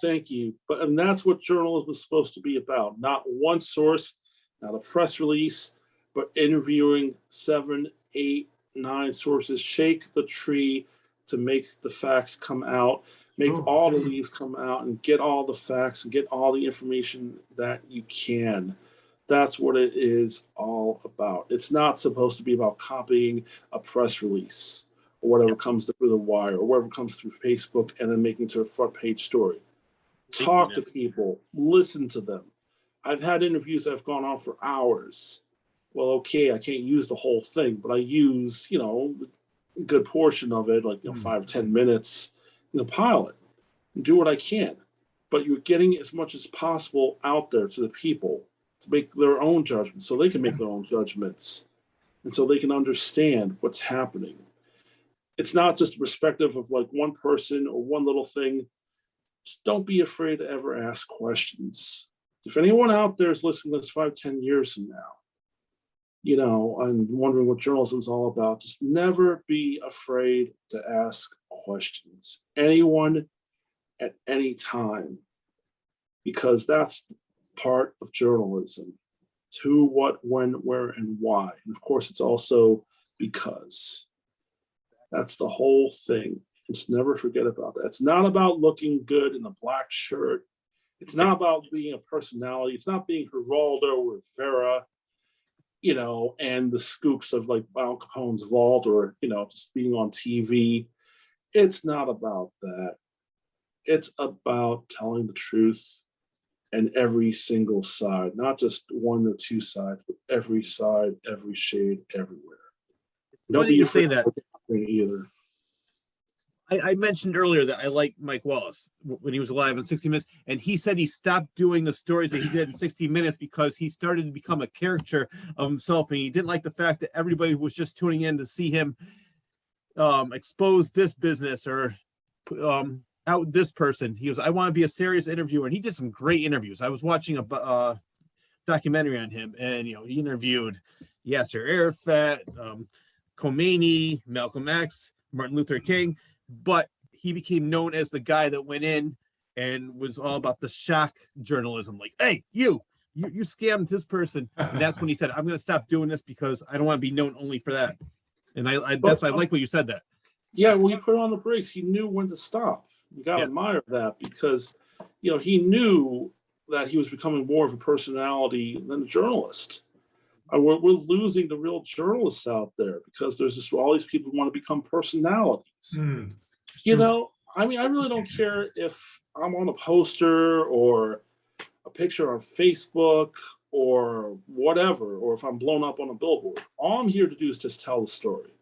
Thank you. And that's what journalism is supposed to be about. Not one source, not a press release, but interviewing 7, 8, 9 sources. Shake the tree to make the facts come out. Make all the leaves come out and get all the facts and get all the information that you can. That's what it is all about. It's not supposed to be about copying a press release or whatever comes through the wire or whatever comes through Facebook and then making it to a front page story. Talk to people, listen to them. I've had interviews that have gone on for hours. Well, okay, I can't use the whole thing, but I use, a good portion of it, like 5 or 10 minutes, pile it and do what I can. But you're getting as much as possible out there to the people to make their own judgments so they can make their own judgments and so they can understand what's happening. It's not just a perspective of like one person or one little thing. Just don't be afraid to ever ask questions. If anyone out there is listening to this 5, 10 years from now, and wondering what journalism is all about, just never be afraid to ask questions. Anyone at any time, because that's part of journalism. Who, what, when, where, and why. And of course, it's also because. That's the whole thing. Just never forget about that. It's not about looking good in a black shirt. It's not about being a personality. It's not being Geraldo or Vera, and the scoops of like Al Capone's vault or, just being on TV. It's not about that. It's about telling the truth and every single side, not just one or two sides, but every side, every shade, everywhere. Don't Funny be you say afraid that. of either. I mentioned earlier that I like Mike Wallace when he was alive in 60 Minutes, and he said he stopped doing the stories that he did in 60 Minutes because he started to become a caricature of himself, and he didn't like the fact that everybody was just tuning in to see him expose this business or out this person. He goes, I want to be a serious interviewer, and he did some great interviews. I was watching a documentary on him, and he interviewed Yasser Arafat, Khomeini, Malcolm X, Martin Luther King, but he became known as the guy that went in and was all about the shock journalism, like, hey, you scammed this person. And that's when he said, I'm going to stop doing this because I don't want to be known only for that. And I like what you said that. Yeah, well, he put on the brakes. He knew when to stop. You got to admire that, because, he knew that he was becoming more of a personality than a journalist. We're losing the real journalists out there because there's just all these people who want to become personalities. I really don't care if I'm on a poster or a picture on Facebook or whatever, or if I'm blown up on a billboard. All I'm here to do is just tell the story.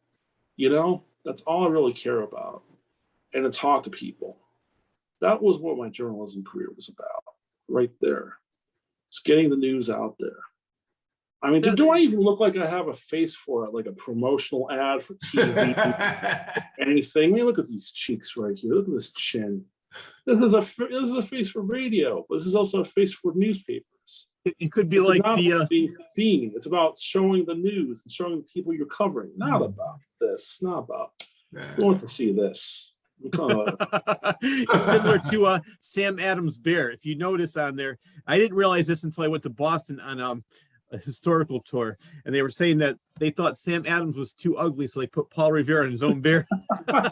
That's all I really care about, and to talk to people. That was what my journalism career was about, right there. It's getting the news out there. Do I even look like I have a face for it, like a promotional ad for TV? Anything? Look at these cheeks right here. Look at this chin. This is a face for radio, but this is also a face for newspapers. It could be like being seen. It's about showing the news and showing the people you're covering. Not about this. Not about. Who wants to see this? It's similar to Sam Adams' Bear. If you notice on there, I didn't realize this until I went to Boston on a historical tour, and they were saying that they thought Sam Adams was too ugly, so they put Paul Revere on his own bear.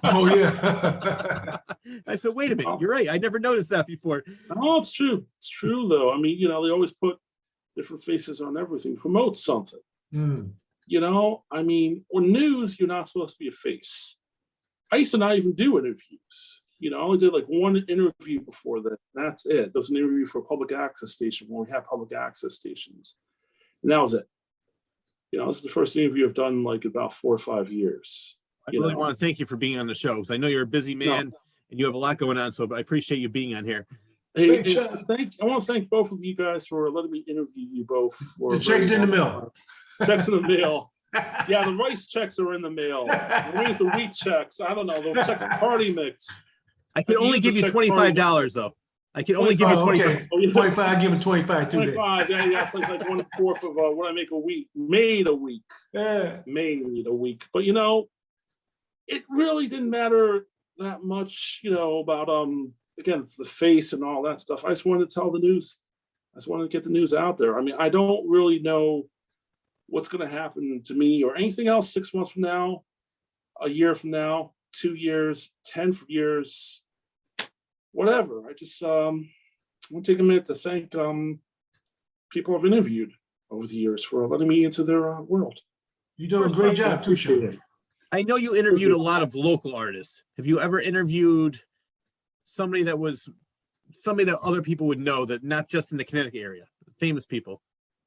Oh yeah. I said, wait a minute, you're right. I never noticed that before. Oh, it's true. It's true though. They always put different faces on everything, promote something. On news, you're not supposed to be a face. I used to not even do interviews. I only did like one interview before that. That's it. There was an interview for a public access station when we had public access stations. And that was it. This is the first interview I've done like about 4 or 5 years. I really want to thank you for being on the show, because I know you're a busy man and you have a lot going on. So I appreciate you being on here. Hey, I want to thank both of you guys for letting me interview you both. The checks in the mail. Checks in the mail. Yeah, the rice checks are in the mail. The wheat checks. I don't know. They'll check the party mix. I can only give you $25 though. I can only give you 25. Okay. 25. I give him 25 too. 25. Yeah, it's like 1/4 of what I make a week. Made a week. Yeah. Made a week. But it really didn't matter that much. About again, the face and all that stuff. I just wanted to tell the news. I just wanted to get the news out there. I don't really know what's going to happen to me or anything else 6 months from now, a year from now, 2 years, 10 years, whatever. I just want to take a minute to thank people I've interviewed over the years for letting me into their world. You're doing a great job too, Sean. I know you interviewed a lot of local artists. Have you ever interviewed somebody that other people would know, that not just in the Connecticut area, famous people?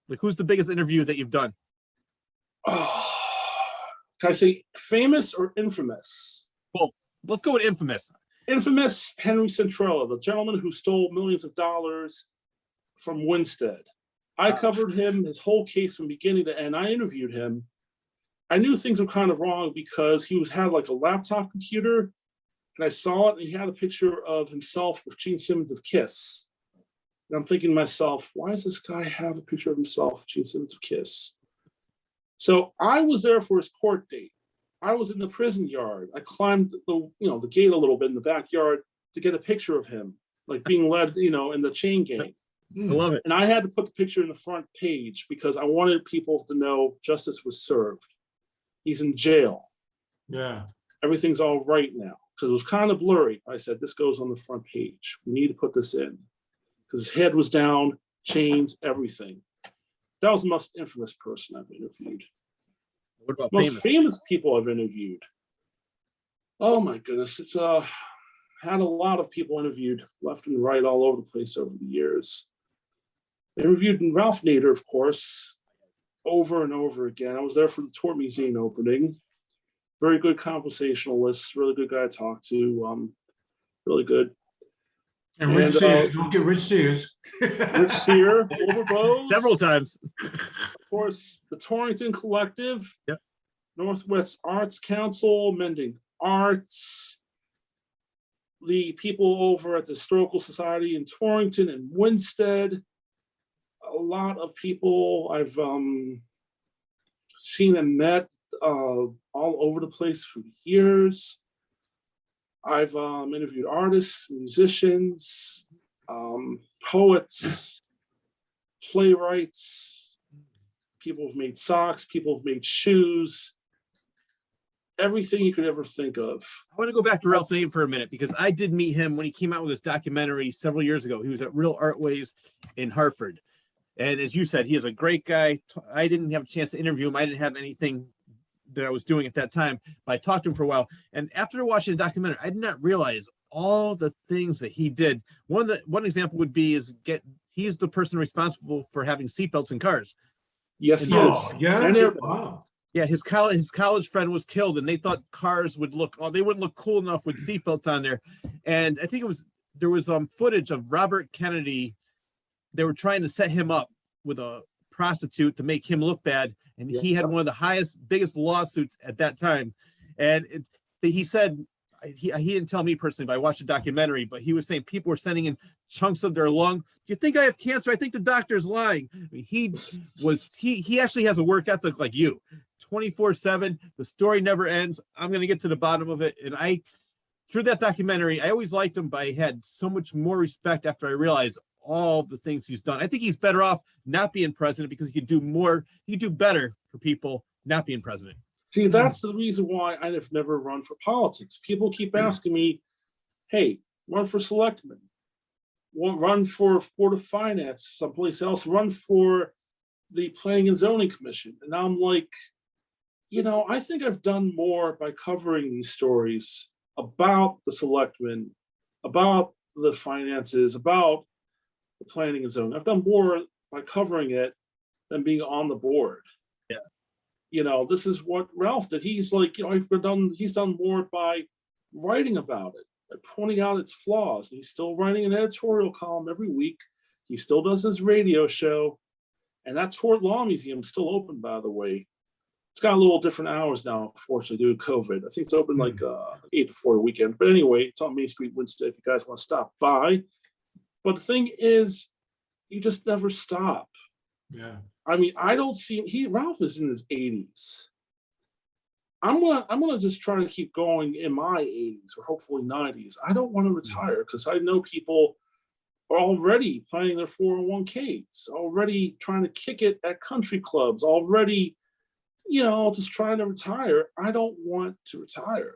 Like, who's the biggest interview that you've done? Oh, can I say famous or infamous? Well, let's go with infamous. Infamous Henry Centrella, the gentleman who stole millions of dollars from Winsted. I covered him, his whole case from beginning to end. I interviewed him. I knew things were kind of wrong because he had like a laptop computer, and I saw it, and he had a picture of himself with Gene Simmons of Kiss. And I'm thinking to myself, why does this guy have a picture of himself with Gene Simmons of Kiss? So I was there for his court date. I was in the prison yard. I climbed the gate a little bit in the backyard to get a picture of him, like being led, in the chain gang. I love it. And I had to put the picture in the front page because I wanted people to know justice was served. He's in jail. Yeah. Everything's all right now, because it was kind of blurry. I said, this goes on the front page. We need to put this in, because his head was down, chains, everything. That was the most infamous person I've interviewed. What about most famous people I've interviewed? Oh my goodness, it's had a lot of people interviewed left and right all over the place over the years. I interviewed Ralph Nader, of course, over and over again. I was there for the Tort Museum opening. Very good conversationalist, really good guy to talk to. Really good. And Rich Sears, don't get Rich Sears. Rich Sears, Overbose. Several times. Of course, the Torrington Collective. Yep. Northwest Arts Council, Mending Arts. The people over at the Historical Society in Torrington and Winsted. A lot of people I've seen and met all over the place for years. I've interviewed artists, musicians, poets, playwrights. People have made socks, people have made shoes, everything you could ever think of. I want to go back to Ralph Nader for a minute because I did meet him when he came out with his documentary several years ago. He was at Real Artways in Hartford. And as you said, he is a great guy. I didn't have a chance to interview him. I didn't have anything that I was doing at that time, but I talked to him for a while. And after watching the documentary, I did not realize all the things that he did. One example would be he's the person responsible for having seatbelts in cars. Yes, he is. Yeah. Wow. Yeah, his college friend was killed, and they thought cars would they wouldn't look cool enough with seatbelts on there. And I think there was footage of Robert Kennedy. They were trying to set him up with a prostitute to make him look bad, and he had one of the biggest lawsuits at that time. And he said he didn't tell me personally, but I watched the documentary. But he was saying people were sending in chunks of their lung. Do you think I have cancer? I think the doctor's lying. I mean, he actually has a work ethic like you, 24/7. The story never ends. I'm going to get to the bottom of it. And through that documentary, I always liked him, but I had so much more respect after I realized all the things he's done. I think he's better off not being president because he could do more. He could do better for people not being president. See, that's the reason why I've never run for politics. People keep asking me, hey, run for selectman, run for Board of Finance, someplace else, run for the Planning and Zoning Commission. And I'm like, I think I've done more by covering these stories about the selectmen, about the finances, about the planning and zoning. I've done more by covering it than being on the board. Yeah. This is what Ralph did. He's like, he's done more by writing about it, by pointing out its flaws. He's still writing an editorial column every week. He still does his radio show. And that Tort Law Museum is still open, by the way. It's got a little different hours now, unfortunately, due to COVID. I think it's open like 8 to 4 weekend. But anyway, it's on Main Street, Winsted, if you guys want to stop by. But the thing is, you just never stop. Yeah. I mean, I don't see Ralph is in his 80s. I'm gonna just try to keep going in my 80s or hopefully 90s. I don't want to retire because I know people are already planning their 401ks, already trying to kick it at country clubs, already, just trying to retire. I don't want to retire.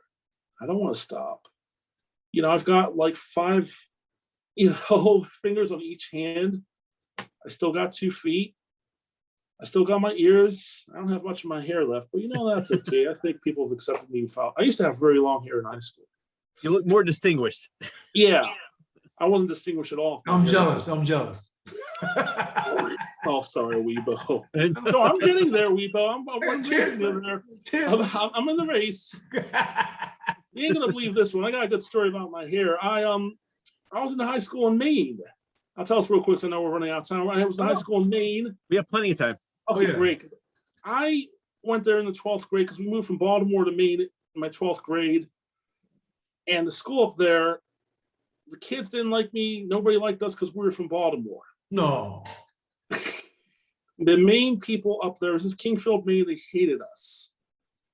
I don't want to stop. I've got like 5 fingers on each hand. I still got 2 feet. I still got my ears. I don't have much of my hair left, but that's okay. I think people have accepted me. I used to have very long hair in high school. You look more distinguished. Yeah, I wasn't distinguished at all. I'm jealous. Oh, sorry, Wibo. No, I'm getting there, Wibo. I'm racing there. I'm in the race. You ain't gonna believe this one. I got a good story about my hair. I was in high school in Maine. I'll tell us real quick, so I know we're running out of time. I was in high school in Maine. We have plenty of time. Okay, great. I went there in the 12th grade because we moved from Baltimore to Maine in my 12th grade. And the school up there, the kids didn't like me. Nobody liked us because we were from Baltimore. No. The Maine people up there, this is Kingfield, Maine, they hated us.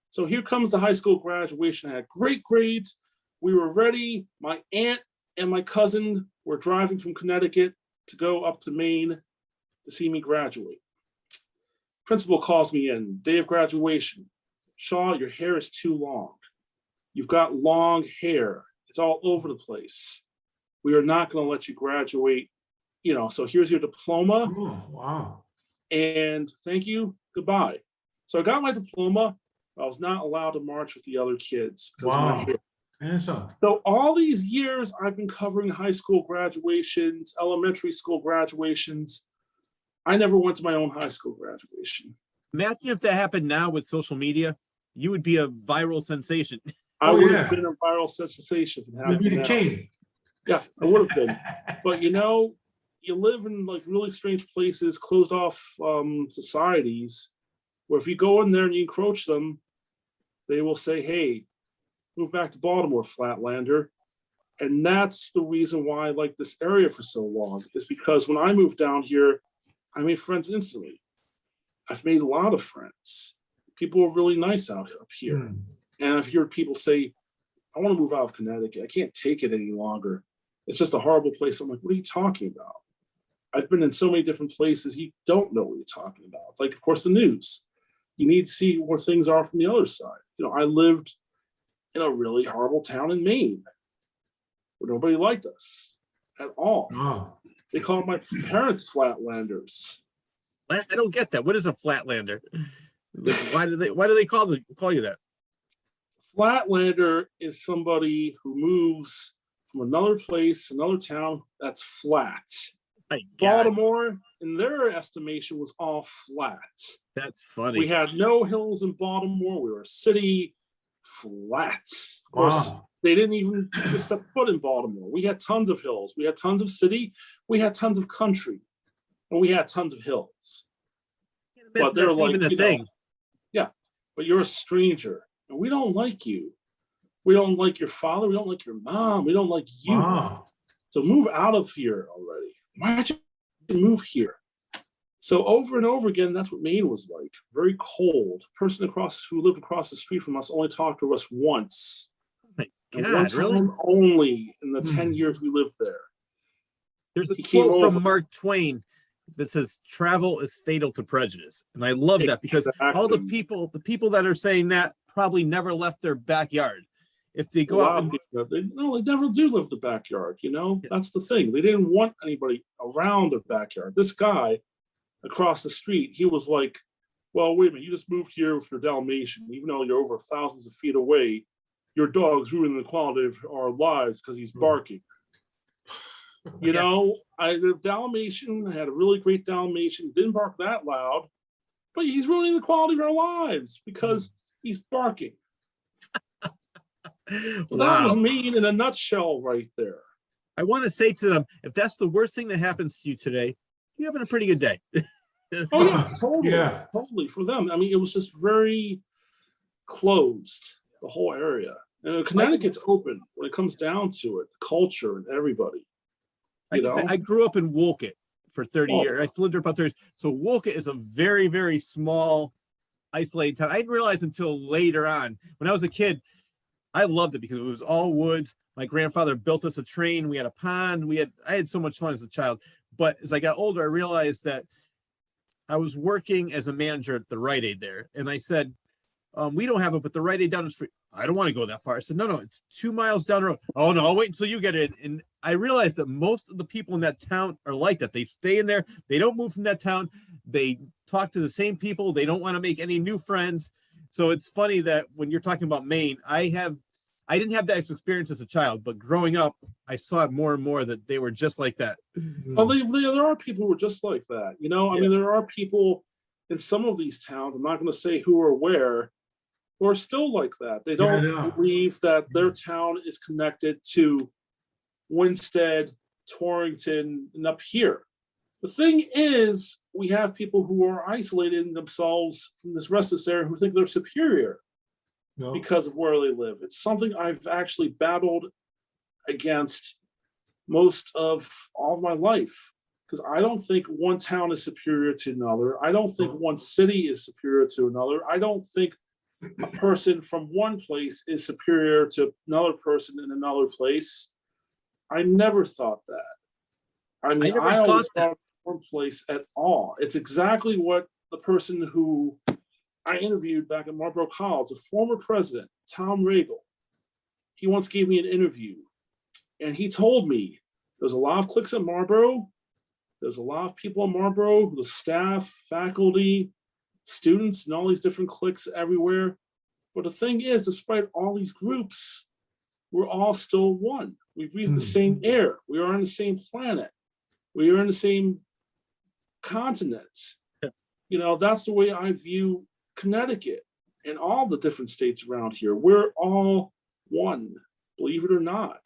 So here comes the high school graduation. I had great grades. We were ready. My aunt and my cousin were driving from Connecticut to go up to Maine to see me graduate. Principal calls me in, day of graduation. Shaw, your hair is too long. You've got long hair. It's all over the place. We are not going to let you graduate. So here's your diploma. Oh, wow. And thank you. Goodbye. So I got my diploma. But I was not allowed to march with the other kids. Wow. And so, So all these years I've been covering high school graduations, elementary school graduations. I never went to my own high school graduation. Imagine if that happened now with social media, you would be a viral sensation. I Oh, would yeah. have been a viral sensation. if it you'd be happened the now. king. Yeah, I would have been. But you live in like really strange places, closed off societies, where if you go in there and you encroach them, they will say, "Hey, move back to Baltimore, Flatlander." And that's the reason why I like this area for so long, is because when I moved down here, I made friends instantly. I've made a lot of friends. People are really nice out up here. Hmm. And I've heard people say, "I want to move out of Connecticut. I can't take it any longer. It's just a horrible place." I'm like, "What are you talking about?" I've been in so many different places, you don't know what you're talking about. It's like, of course, the news. You need to see where things are from the other side. I lived in a really horrible town in Maine where nobody liked us at all. Oh, They called my parents Flatlanders. I don't get that. What is a Flatlander? Like, why do they call you that? Flatlander is somebody who moves from another place, another town that's flat. My God, Baltimore, in their estimation, was all flat. that's funny. We had no hills in Baltimore. We were a city flat. Of course, wow. they didn't even step foot in Baltimore. We had tons of hills. We had tons of city. We had tons of country. And we had tons of hills. But they're That's like, even a thing. yeah, but you're a stranger. And we don't like you. We don't like your father. We don't like your mom. We don't like you. Wow. So move out of here already. Why'd you move here? So over and over again, that's what Maine was like. Very cold. Person who lived across the street from us only talked to us once. My And God, one time really? only in the 10 Hmm. years we lived there. There's a He came quote from over. Mark Twain that says travel is fatal to prejudice. And I love that because all the Exactly. people that are saying that probably never left their backyard. If they A go out lot of and people, they never do live the backyard. That's the thing. They didn't want anybody around the backyard. This guy across the street, he was like, "Well, wait a minute, you just moved here with your Dalmatian, even though you're over thousands of feet away. Your dog's ruining the quality of our lives because he's barking." Yeah. The Dalmatian, I had a really great Dalmatian, didn't bark that loud, but he's ruining the quality of our lives because he's barking. So that was wow. Maine in a nutshell right there. I want to say to them, if that's the worst thing that happens to you today, you're having a pretty good day. Oh yeah, totally, Yeah. totally for them. I mean, it was just very closed, the whole area. And Connecticut's open when it comes down to it, culture and everybody. I grew up in Woolkit for 30 Oh. years. I still lived there about 30 years. So Woolkit is a very, very small, isolated town. I didn't realize until later on. When I was a kid, I loved it because it was all woods. My grandfather built us a train. We had a pond. I had so much fun as a child. But as I got older, I realized that I was working as a manager at the Rite Aid there. And I said, we don't have it, but the Rite Aid down the street, I don't want to go that far. I said, no, it's 2 miles down the road. Oh no, I'll wait until you get in. And I realized that most of the people in that town are like that. They stay in there. They don't move from that town. They talk to the same people. They don't want to make any new friends. So it's funny that when you're talking about Maine, I didn't have that experience as a child, but growing up, I saw it more and more that they were just like that. Well, there are people who are just like that. I mean, there are people in some of these towns, I'm not going to say who or where, who are still like that. They don't believe that their town is connected to Winsted, Torrington, and up here. The thing is, we have people who are isolating themselves from this rest of this area who think they're superior because of where they live. It's something I've actually battled against most of all of my life, because I don't think one town is superior to another. I don't think one city is superior to another. I don't think a person from one place is superior to another person in another place. I never thought that. I mean, I always thought one place at all. It's exactly what the person who I interviewed back at Marlborough College, the former president, Tom Regal, he once gave me an interview, and he told me there's a lot of cliques at Marlborough. There's a lot of people at Marlborough, the staff, faculty, students, and all these different cliques everywhere. But the thing is, despite all these groups, we're all still one. We breathe the same air. We are on the same planet. We are in the same continent. You know, that's the way I view Connecticut and all the different states around here. We're all one, believe it or not.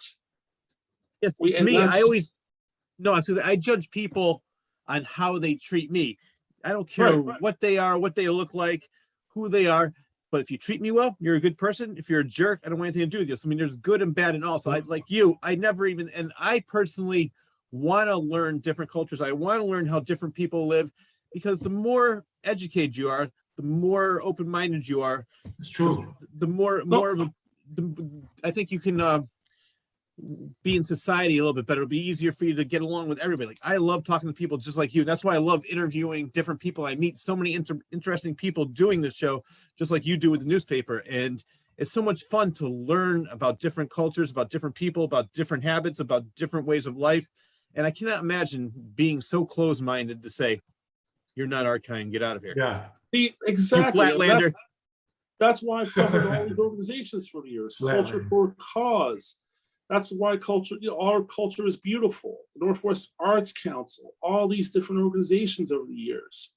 Yes, to me, I judge people on how they treat me. I don't care what they are, what they look like, who they are. But if you treat me well, you're a good person. If you're a jerk, I don't want anything to do with you. So, I mean, there's good and bad. And also, I personally want to learn different cultures. I want to learn how different people live, because the more educated you are, the more open-minded you are. It's true. I think you can be in society a little bit better. It'll be easier for you to get along with everybody. Like, I love talking to people just like you. That's why I love interviewing different people. I meet so many interesting people doing this show, just like you do with the newspaper. And it's so much fun to learn about different cultures, about different people, about different habits, about different ways of life. And I cannot imagine being so close-minded to say, you're not our kind, get out of here. Yeah. See, exactly. You Flatlander. That's why I've covered all these organizations for the years. Culture for a Cause. That's why culture, our culture is beautiful. The Northwest Arts Council, all these different organizations over the years.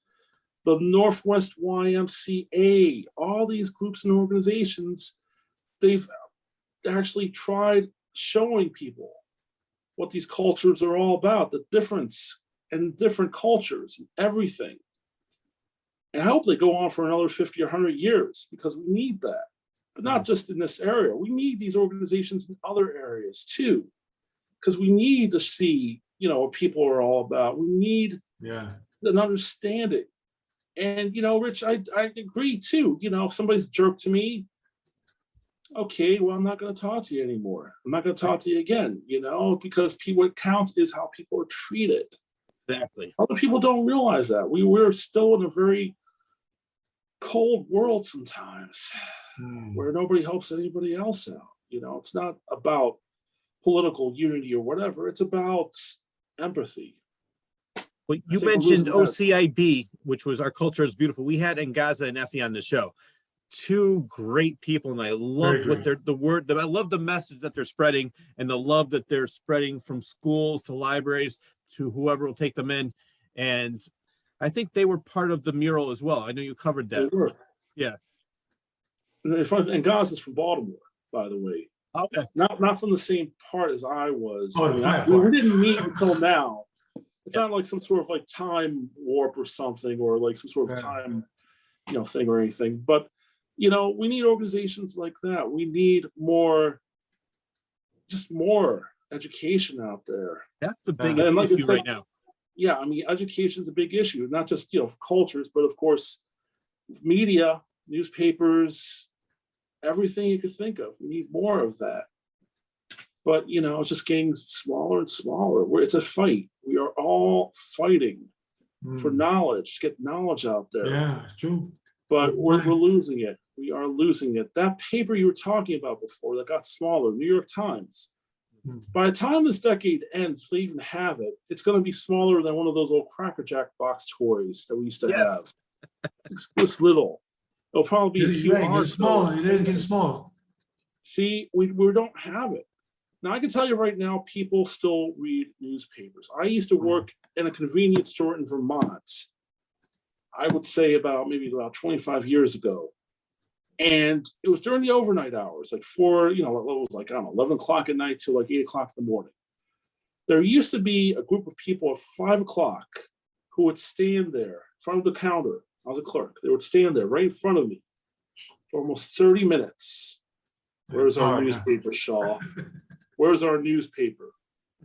The Northwest YMCA, all these groups and organizations, they've actually tried showing people what these cultures are all about, the difference and different cultures and everything. And I hope they go on for another 50 or 100 years, because we need that. But not just in this area. We need these organizations in other areas too, because we need to see, what people are all about. We need an understanding. And, Rich, I agree too. If somebody's a jerk to me, okay, well, I'm not going to talk to you anymore. I'm not going to talk to you again, because what counts is how people are treated. Exactly. Other people don't realize that. We're still in a very cold world sometimes, where nobody helps anybody else out. It's not about political unity or whatever. It's about empathy. Well, you mentioned OCIB, which was Our Culture is Beautiful. We had Ngaza and Effie on the show. Two great people, and I love I love the message that they're spreading, and the love that they're spreading from schools to libraries to whoever will take them in. And I think they were part of the mural as well. I know you covered that. They were. Yeah. And Gaz is from Baltimore, by the way. Okay. Not from the same part as I was. We didn't meet until now. It's not like some sort of like time warp or something, or like some sort of time, thing or anything. But we need organizations like that. We need more education out there. That's the biggest issue right now. Yeah, I mean, education is a big issue, not just cultures, but of course, media, newspapers, everything you could think of. We need more of that. But it's just getting smaller and smaller. It's a fight. We are all fighting for knowledge, get knowledge out there. Yeah, it's true. But we're losing it. We are losing it. That paper you were talking about before that got smaller, New York Times. By the time this decade ends, if they even have it, it's going to be smaller than one of those old Cracker Jack box toys that we used to have. It's this little. It'll probably be a QR code. It is getting small. See, we don't have it. Now, I can tell you right now, people still read newspapers. I used to work in a convenience store in Vermont. I would say about 25 years ago. And it was during the overnight hours, like it was like, 11 o'clock at night till like 8 o'clock in the morning. There used to be a group of people at 5 o'clock who would stand there in front of the counter. I was a clerk. They would stand there right in front of me for almost 30 minutes. Where's our newspaper, Shaw? Where's our newspaper?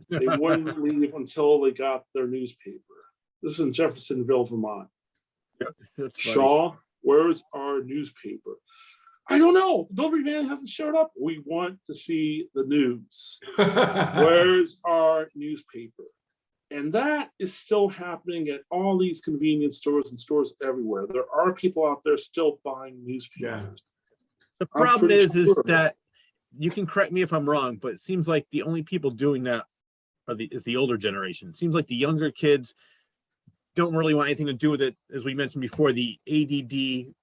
They wouldn't leave until they got their newspaper. This was in Jeffersonville, Vermont. Shaw, where's our newspaper? I don't know. The delivery van hasn't showed up. We want to see the news. Where's our newspaper? And that is still happening at all these convenience stores and stores everywhere. There are people out there still buying newspapers. The problem is that, you can correct me if I'm wrong, but it seems like the only people doing that is the older generation. It seems like the younger kids don't really want anything to do with it. As we mentioned before, the ADD,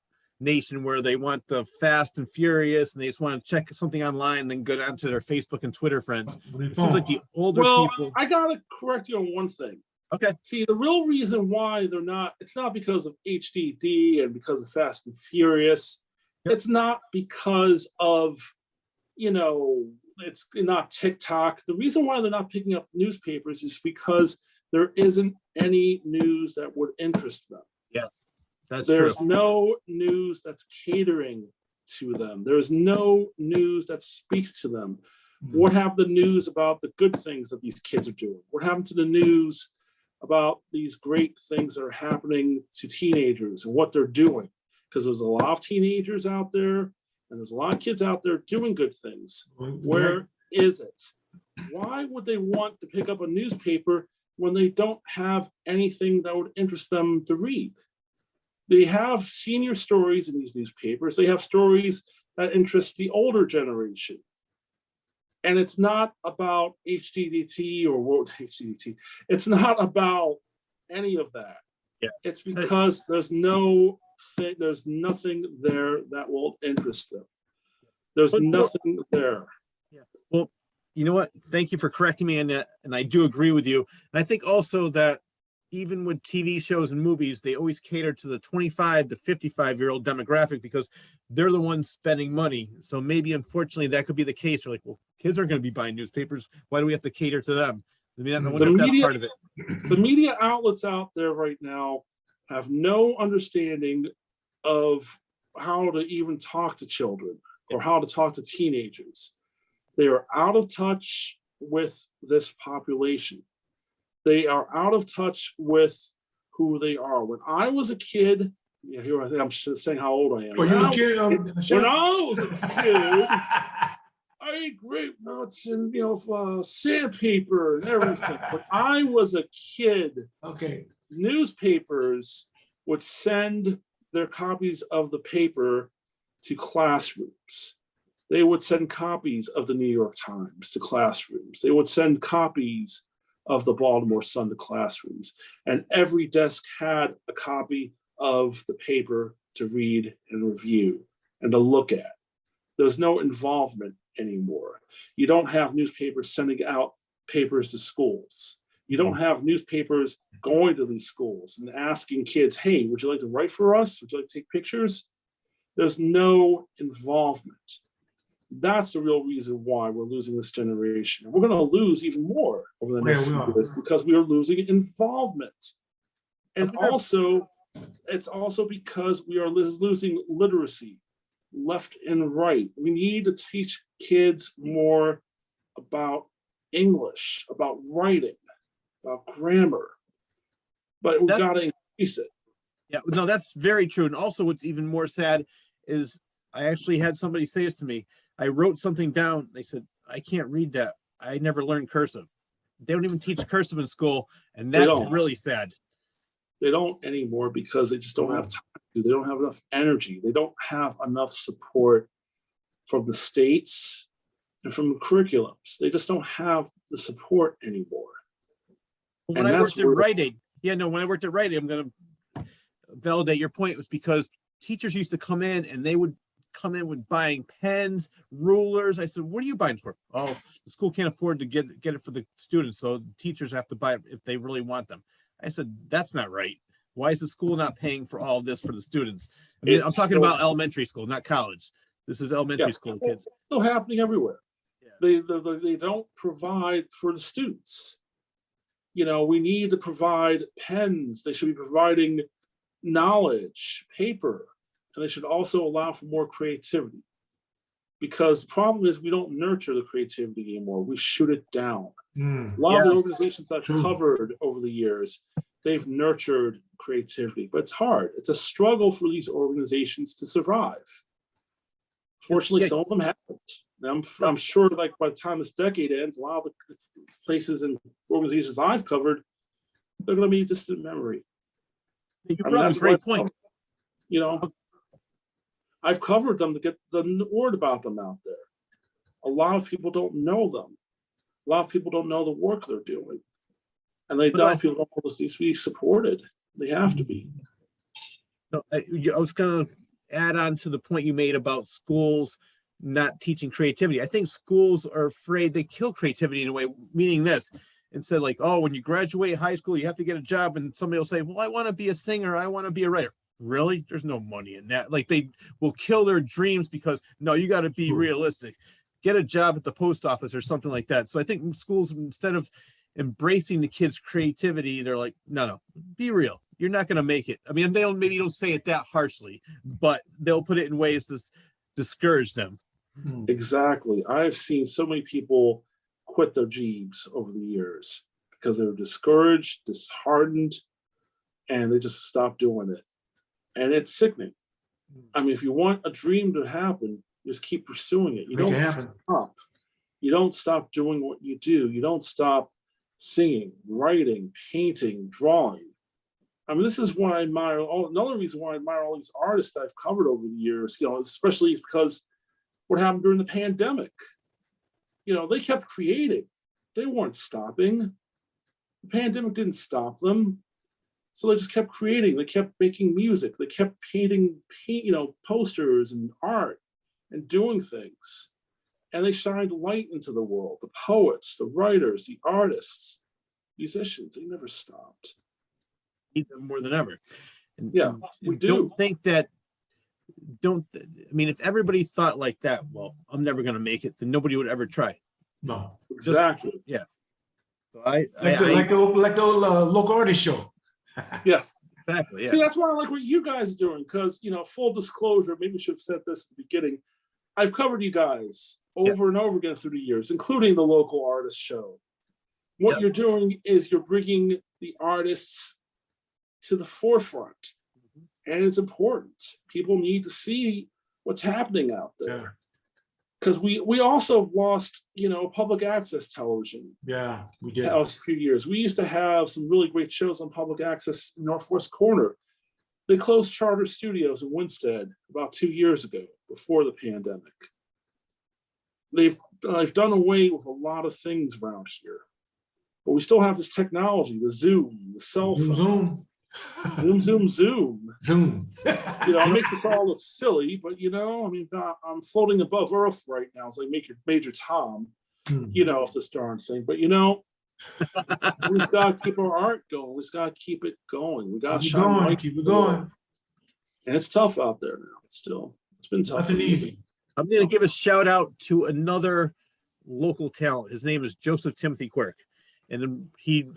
nation where they want the fast and furious and they just want to check something online and then go down to their Facebook and Twitter friends. It seems like the older people. I gotta correct you on one thing. Okay. See, the real reason why they're not, it's not because of HDD and because of Fast and Furious. Yep. It's not because of, it's not TikTok. The reason why they're not picking up newspapers is because there isn't any news that would interest them. Yes, that's There's true. no news that's catering to them. There's no news that speaks to them. What happened to the news about the good things that these kids are doing? What happened to the news about these great things that are happening to teenagers and what they're doing? Because there's a lot of teenagers out there and there's a lot of kids out there doing good things. Where is it? Why would they want to pick up a newspaper when they don't have anything that would interest them to read? They have senior stories in these newspapers. They have stories that interest the older generation. And it's not about HDDT or World HDDT. It's not about any of that. Yeah. It's because there's nothing there that will interest them. There's nothing there. Yeah. Well, you know what? Thank you for correcting me on that. And I do agree with you. And I think also that even with TV shows and movies, they always cater to the 25 to 55-year-old demographic because they're the ones spending money. So maybe, unfortunately, that could be the case. They're like, well, kids aren't going to be buying newspapers. Why do we have to cater to them? I mean, I wonder if that's part of it. The media outlets out there right now have no understanding of how to even talk to children or how to talk to teenagers. They are out of touch with this population. They are out of touch with who they are. When I was a kid, here I think I'm saying how old I am. When I was a kid, I ate grape nuts and sandpaper and everything. When I was a kid, newspapers would send their copies of the paper to classrooms. They would send copies of the New York Times to classrooms. They would send copies of the Baltimore Sun to classrooms. And every desk had a copy of the paper to read and review and to look at. There's no involvement anymore. You don't have newspapers sending out papers to schools. You don't have newspapers going to these schools and asking kids, hey, would you like to write for us? Would you like to take pictures? There's no involvement. That's the real reason why we're losing this generation. And we're going to lose even more over the next few years because we are losing involvement. And also, it's also because we are losing literacy left and right. We need to teach kids more about English, about writing, about grammar, but we've got to increase it. Yeah, no, that's very true. And also what's even more sad is I actually had somebody say this to me. I wrote something down. They said, I can't read that. I never learned cursive. They don't even teach cursive in school. And that's really sad. They don't anymore because they just don't have time to. They don't have enough energy. They don't have enough support from the states and from the curriculums. They just don't have the support anymore. When I worked at Rite Aid, when I worked at Rite Aid, I'm going to validate your point. It was because teachers used to come in and they would come in with buying pens, rulers. I said, what are you buying for? Oh, the school can't afford to get it for the students, so teachers have to buy it if they really want them. I said, that's not right. Why is the school not paying for all of this for the students? I mean, I'm talking about elementary school, not college. This is elementary school kids. It's still happening everywhere. Yeah. They don't provide for the students. We need to provide pens. They should be providing knowledge, paper, and they should also allow for more creativity. Because the problem is we don't nurture the creativity anymore. We shoot it down. A lot of the organizations I've covered over the years, they've nurtured creativity, but it's hard. It's a struggle for these organizations to survive. Fortunately, some of them haven't. I'm sure like by the time this decade ends, a lot of the places and organizations I've covered, they're going to be distant memory. You brought up a great point. I've covered them to get the word about them out there. A lot of people don't know them. A lot of people don't know the work they're doing. And people don't almost need to be supported. They have to be. I was going to add on to the point you made about schools not teaching creativity. I think schools are afraid they kill creativity in a way, meaning this, instead like, oh, when you graduate high school, you have to get a job, and somebody will say, well, I want to be a singer, I want to be a writer. Really? There's no money in that. Like, they will kill their dreams because, no, you got to be realistic. Get a job at the post office or something like that. So I think schools, instead of embracing the kids' creativity, they're like, no, be real. You're not going to make it. I mean, maybe don't say it that harshly, but they'll put it in ways to discourage them. Exactly. I've seen so many people quit their jobs over the years because they were discouraged, disheartened, and they just stopped doing it. And it's sickening. I mean, if you want a dream to happen, just keep pursuing it. You don't stop. You don't stop doing what you do. You don't stop singing, writing, painting, drawing. I mean, this is why I admire, another reason why I admire all these artists that I've covered over the years, especially because what happened during the pandemic. They kept creating. They weren't stopping. The pandemic didn't stop them. So they just kept creating. They kept making music. They kept painting, posters and art and doing things. And they shined light into the world. The poets, the writers, the artists, musicians, they never stopped. Need them more than ever. And, yeah, we do. Don't think that, if everybody thought like that, well, I'm never going to make it, then nobody would ever try. No. Exactly. Yeah. So like the local artist show. Yes. Exactly. Yeah. See, that's why I like what you guys are doing, because, full disclosure, maybe we should have said this at the beginning. I've covered you guys over and over again through the years, including the local artist show. What you're doing is you're bringing the artists to the forefront. And it's important. People need to see what's happening out there. Because we also lost, public access television. Yeah, we did. That was a few years. We used to have some really great shows on public access in Northwest Corner. They closed Charter Studios in Winsted about 2 years ago, before the pandemic. They've done away with a lot of things around here. But we still have this technology, the Zoom, the cell phone. Zoom. It makes us all look silly, but I'm floating above Earth right now. It's like Major Tom, off this darn thing. But we just gotta keep our art going. We just gotta keep it going. We gotta shine light. Keep it going. And it's tough out there now. It's been tough. Nothing easy. I'm gonna give a shout out to another local talent. His name is Joseph Timothy Quirk. And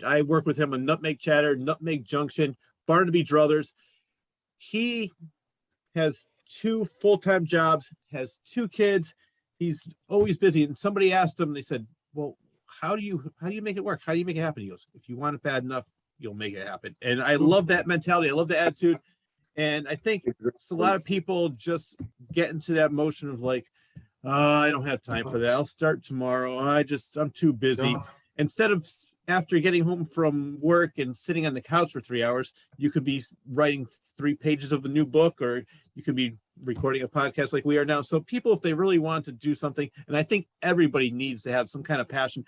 I work with him on Nutmeg Chatter, Nutmeg Junction, Barnaby Druthers. He has 2 full-time jobs, has 2 kids. He's always busy. And somebody asked him, they said, well, how do you make it work? How do you make it happen? He goes, if you want it bad enough, you'll make it happen. And I love that mentality. I love the attitude. And I think it's a lot of people just get into that motion of like, I don't have time for that. I'll start tomorrow. I'm too busy. No. Instead of after getting home from work and sitting on the couch for 3 hours, you could be writing 3 pages of a new book, or you could be recording a podcast like we are now. So people, if they really want to do something, and I think everybody needs to have some kind of passion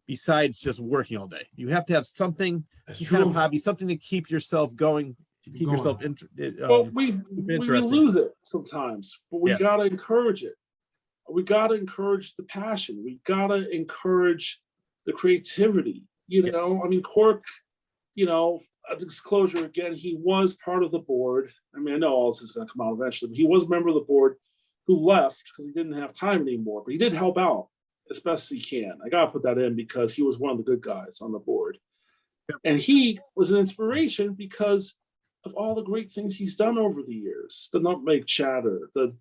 besides just working all day. You have to have something, kind of hobby, something to keep yourself going, to keep yourself interested. We lose it sometimes, but we got to encourage it. We got to encourage the passion. We got to encourage the creativity. Cork, a disclosure again, he was part of the board. I know all this is going to come out eventually, but he was a member of the board who left because he didn't have time anymore, but he did help out as best he can. I got to put that in because he was one of the good guys on the board. And he was an inspiration because of all the great things he's done over the years. The Nutmeg Chatter, the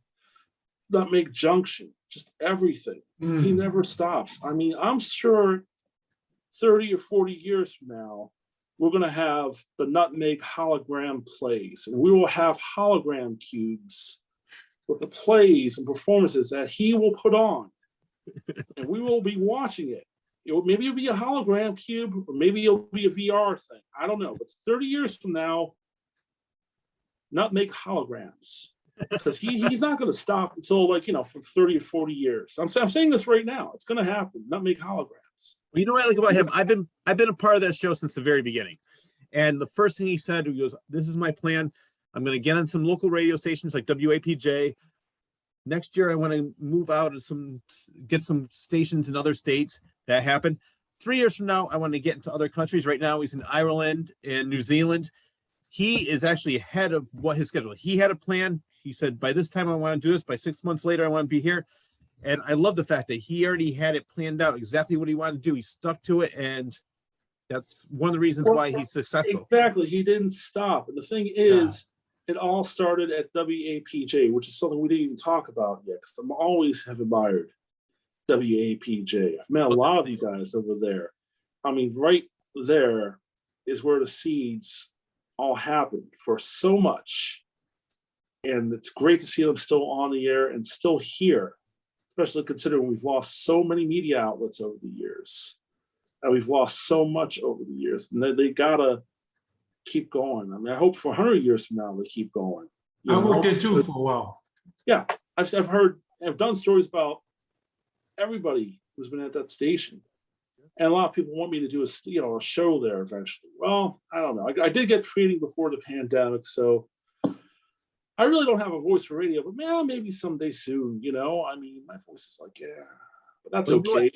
Nutmeg Junction, just everything. He never stops. I'm sure 30 or 40 years from now, we're going to have the Nutmeg hologram plays, and we will have hologram cubes with the plays and performances that he will put on, and we will be watching it. Maybe it'll be a hologram cube, or maybe it'll be a VR thing. I don't know. But 30 years from now, Nutmeg holograms, because he's not going to stop until for 30 or 40 years. I'm saying this right now. It's going to happen. Nutmeg holograms. Well, you know what I like about him? I've been a part of that show since the very beginning. And the first thing he said, he goes, this is my plan. I'm going to get on some local radio stations like WAPJ. Next year, I want to move out and get some stations in other states. That happened. 3 years from now, I want to get into other countries. Right now, he's in Ireland and New Zealand. He is actually ahead of what his schedule. He had a plan. He said, by this time, I want to do this. By 6 months later, I want to be here. And I love the fact that he already had it planned out exactly what he wanted to do. He stuck to it. And that's one of the reasons why he's successful. Exactly. He didn't stop. And the thing is, it all started at WAPJ, which is something we didn't even talk about yet, because I'm always have admired WAPJ. I've met a lot of these guys over there. I mean, right there is where the seeds all happened for so much. And it's great to see them still on the air and still here, especially considering we've lost so many media outlets over the years. And we've lost so much over the years. And they gotta keep going. I mean, I hope for 100 years from now they keep going. I worked there too for a while. Yeah, I've done stories about everybody who's been at that station. And a lot of people want me to do a show there eventually. Well, I don't know. I did get training before the pandemic, so I really don't have a voice for radio, but man, maybe someday soon, I mean, my voice is like, yeah, but that's okay.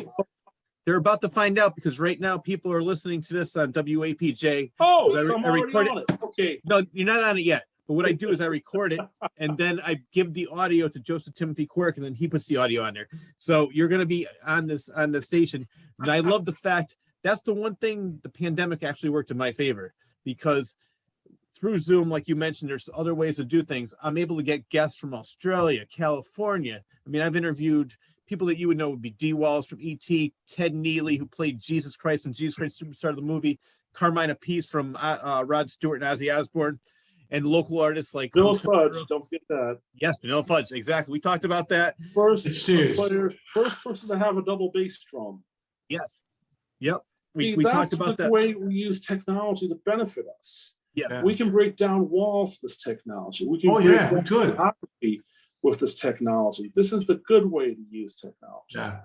They're about to find out, because right now people are listening to this on WAPJ. Oh, so I'm already on it. Okay. No, you're not on it yet. But what I do is I record it, and then I give the audio to Joseph Timothy Quirk, and then he puts the audio on there. So you're going to be on the station. And I love the fact that's the one thing the pandemic actually worked in my favor, because through Zoom, like you mentioned, there's other ways to do things. I'm able to get guests from Australia, California. I mean, I've interviewed people that you would know would be D. Walls from E.T., Ted Neely, who played Jesus Christ in Jesus Christ Superstar of the movie, Carmine Appice from Rod Stewart and Ozzy Osbourne, and local artists like Vanilla Fudge. Don't forget that. Yes, Vanilla Fudge. Exactly. We talked about that. First person to have a double bass drum. Yes. Yep. We that's talked about the that. way we use technology to benefit us. Yeah. We can break down walls with this technology. We can we could. Technology with this technology. This is the good way to use technology. Yeah.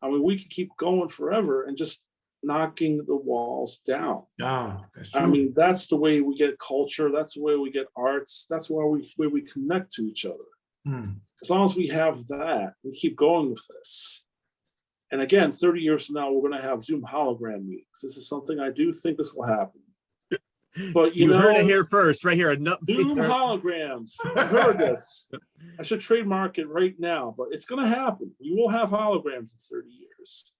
I mean, we can keep going forever and just knocking the walls down. That's true. I mean, that's the way we get culture. That's the way we get arts. That's where we connect to each other. As long as we have that, we keep going with this. And again, 30 years from now, we're going to have Zoom hologram meetings. This is something I do think this will happen. But you heard it here first, right here. Zoom holograms. I heard this. I should trademark it right now, but it's going to happen. We will have holograms in 30 years.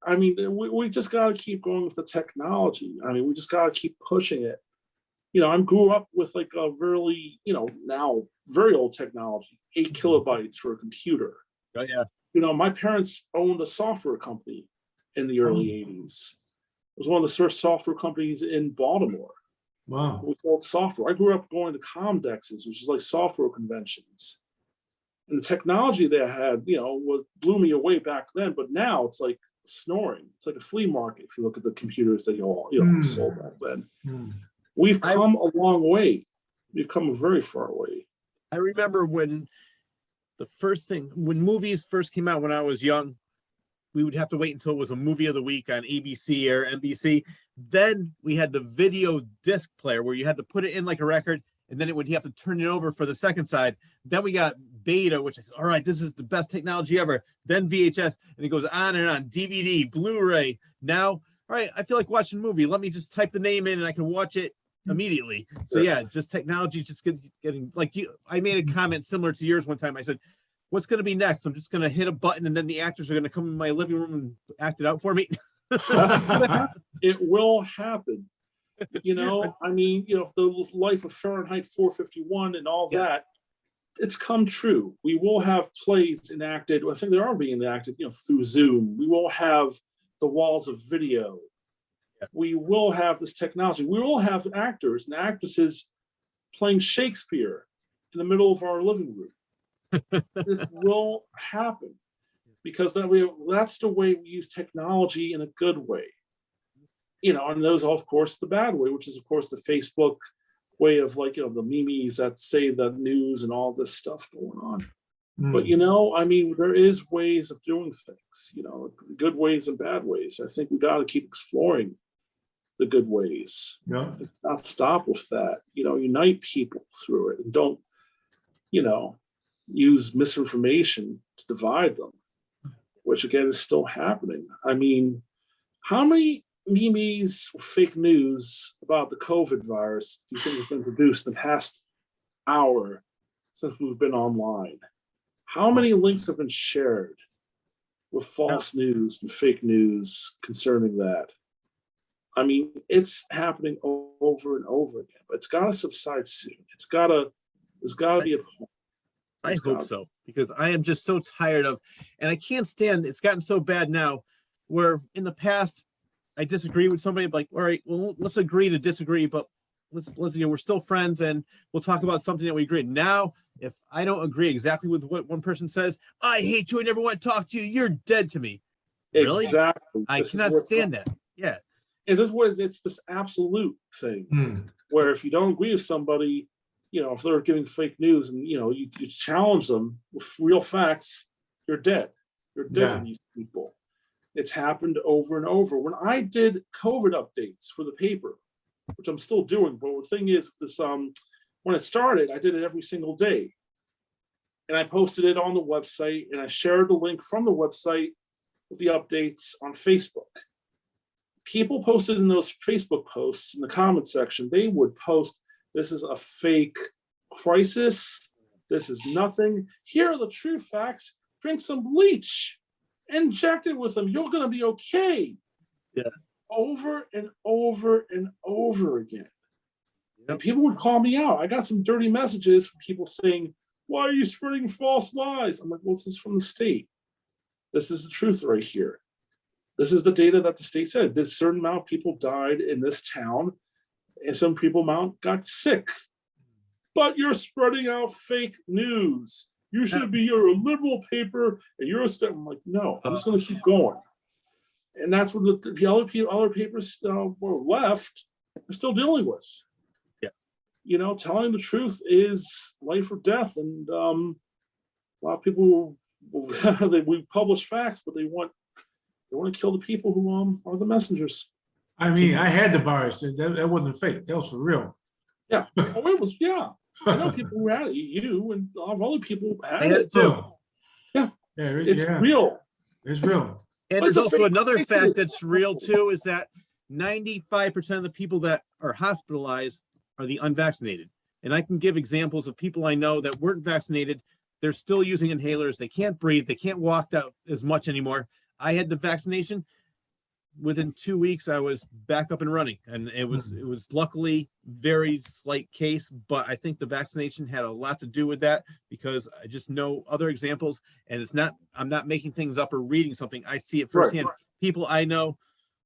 I mean, we just got to keep going with the technology. I mean, we just got to keep pushing it. I grew up with like a really, now very old technology, 8 kilobytes for a computer. Oh, yeah. My parents owned a software company in the early 80s. It was one of the first software companies in Baltimore. Wow. We sold software. I grew up going to Comdexes, which is like software conventions. And the technology they had, blew me away back then. But now it's like snoring. It's like a flea market if you look at the computers they all sold back then. We've come a long way. We've come a very far way. I remember when movies first came out when I was young, we would have to wait until it was a movie of the week on ABC or NBC. Then we had the video disc player where you had to put it in like a record, and then you have to turn it over for the second side. Then we got beta, which is, all right, this is the best technology ever. Then VHS, and it goes on and on. DVD, Blu-ray. Now, all right, I feel like watching a movie. Let me just type the name in and I can watch it immediately. So yeah, just technology just getting like you. I made a comment similar to yours one time. I said, what's going to be next? I'm just going to hit a button and then the actors are going to come in my living room and act it out for me. It will happen. I mean, the life of Fahrenheit 451 and all that, it's come true. We will have plays enacted. I think they are being enacted, through Zoom. We will have the walls of video. We will have this technology. We will have actors and actresses playing Shakespeare in the middle of our living room. This will happen because that's the way we use technology in a good way. And those, of course, the bad way, which is, of course, the Facebook way of the memes that say the news and all this stuff going on. But, I mean, there is ways of doing things, good ways and bad ways. I think we got to keep exploring the good ways. Yeah. Not stop with that. Unite people through it, and don't, use misinformation to divide them, which again is still happening. I mean, how many memes or fake news about the COVID virus do you think has been produced in the past hour since we've been online? How many links have been shared with false news and fake news concerning that? I mean, it's happening over and over again, but it's got to subside soon. There's got to be a point. I hope so, because I am just so tired of, and I can't stand, it's gotten so bad now where in the past I disagree with somebody, like, all right, well, let's agree to disagree, but let's we're still friends and we'll talk about something that we agree. Now, if I don't agree exactly with what one person says, I hate you, I never want to talk to you, you're dead to me. Really? Exactly. I cannot stand that. Yeah. And it's this absolute thing where if you don't agree with somebody, if they're giving fake news and, you challenge them with real facts, you're dead. You're dead to these people. It's happened over and over. When I did COVID updates for the paper, which I'm still doing, but the thing is, this when it started, I did it every single day. And I posted it on the website, and I shared the link from the website with the updates on Facebook. People posted in those Facebook posts in the comment section, they would post, this is a fake crisis. This is nothing. Here are the true facts. Drink some bleach. Inject it with them. You're going to be okay. Yeah. Over and over and over again. Yep. And people would call me out. I got some dirty messages from people saying, why are you spreading false lies? I'm like, well, this is from the state. This is the truth right here. This is the data that the state said. This certain amount of people died in this town, and some people got sick. But you're spreading out fake news. You should be, you're a liberal paper, and you're a state. I'm like, no, I'm just going to keep going. And that's what the other papers were left are still dealing with. Yeah. Telling the truth is life or death. And a lot of people, we publish facts, but they want to kill the people who are the messengers. I mean, I had the virus. That wasn't fake. That was for real. Yeah. Oh, it was, yeah. I know people who had it. You and a lot of other people had it too. Yeah. It's real. It's real. And there's also another fact that's real too, is that 95% of the people that are hospitalized are the unvaccinated. And I can give examples of people I know that weren't vaccinated. They're still using inhalers. They can't breathe. They can't walk out as much anymore. I had the vaccination. Within 2 weeks, I was back up and running, and it was luckily very slight case, but I think the vaccination had a lot to do with that, because I just know other examples, and I'm not making things up or reading something. I see it firsthand. Right. People I know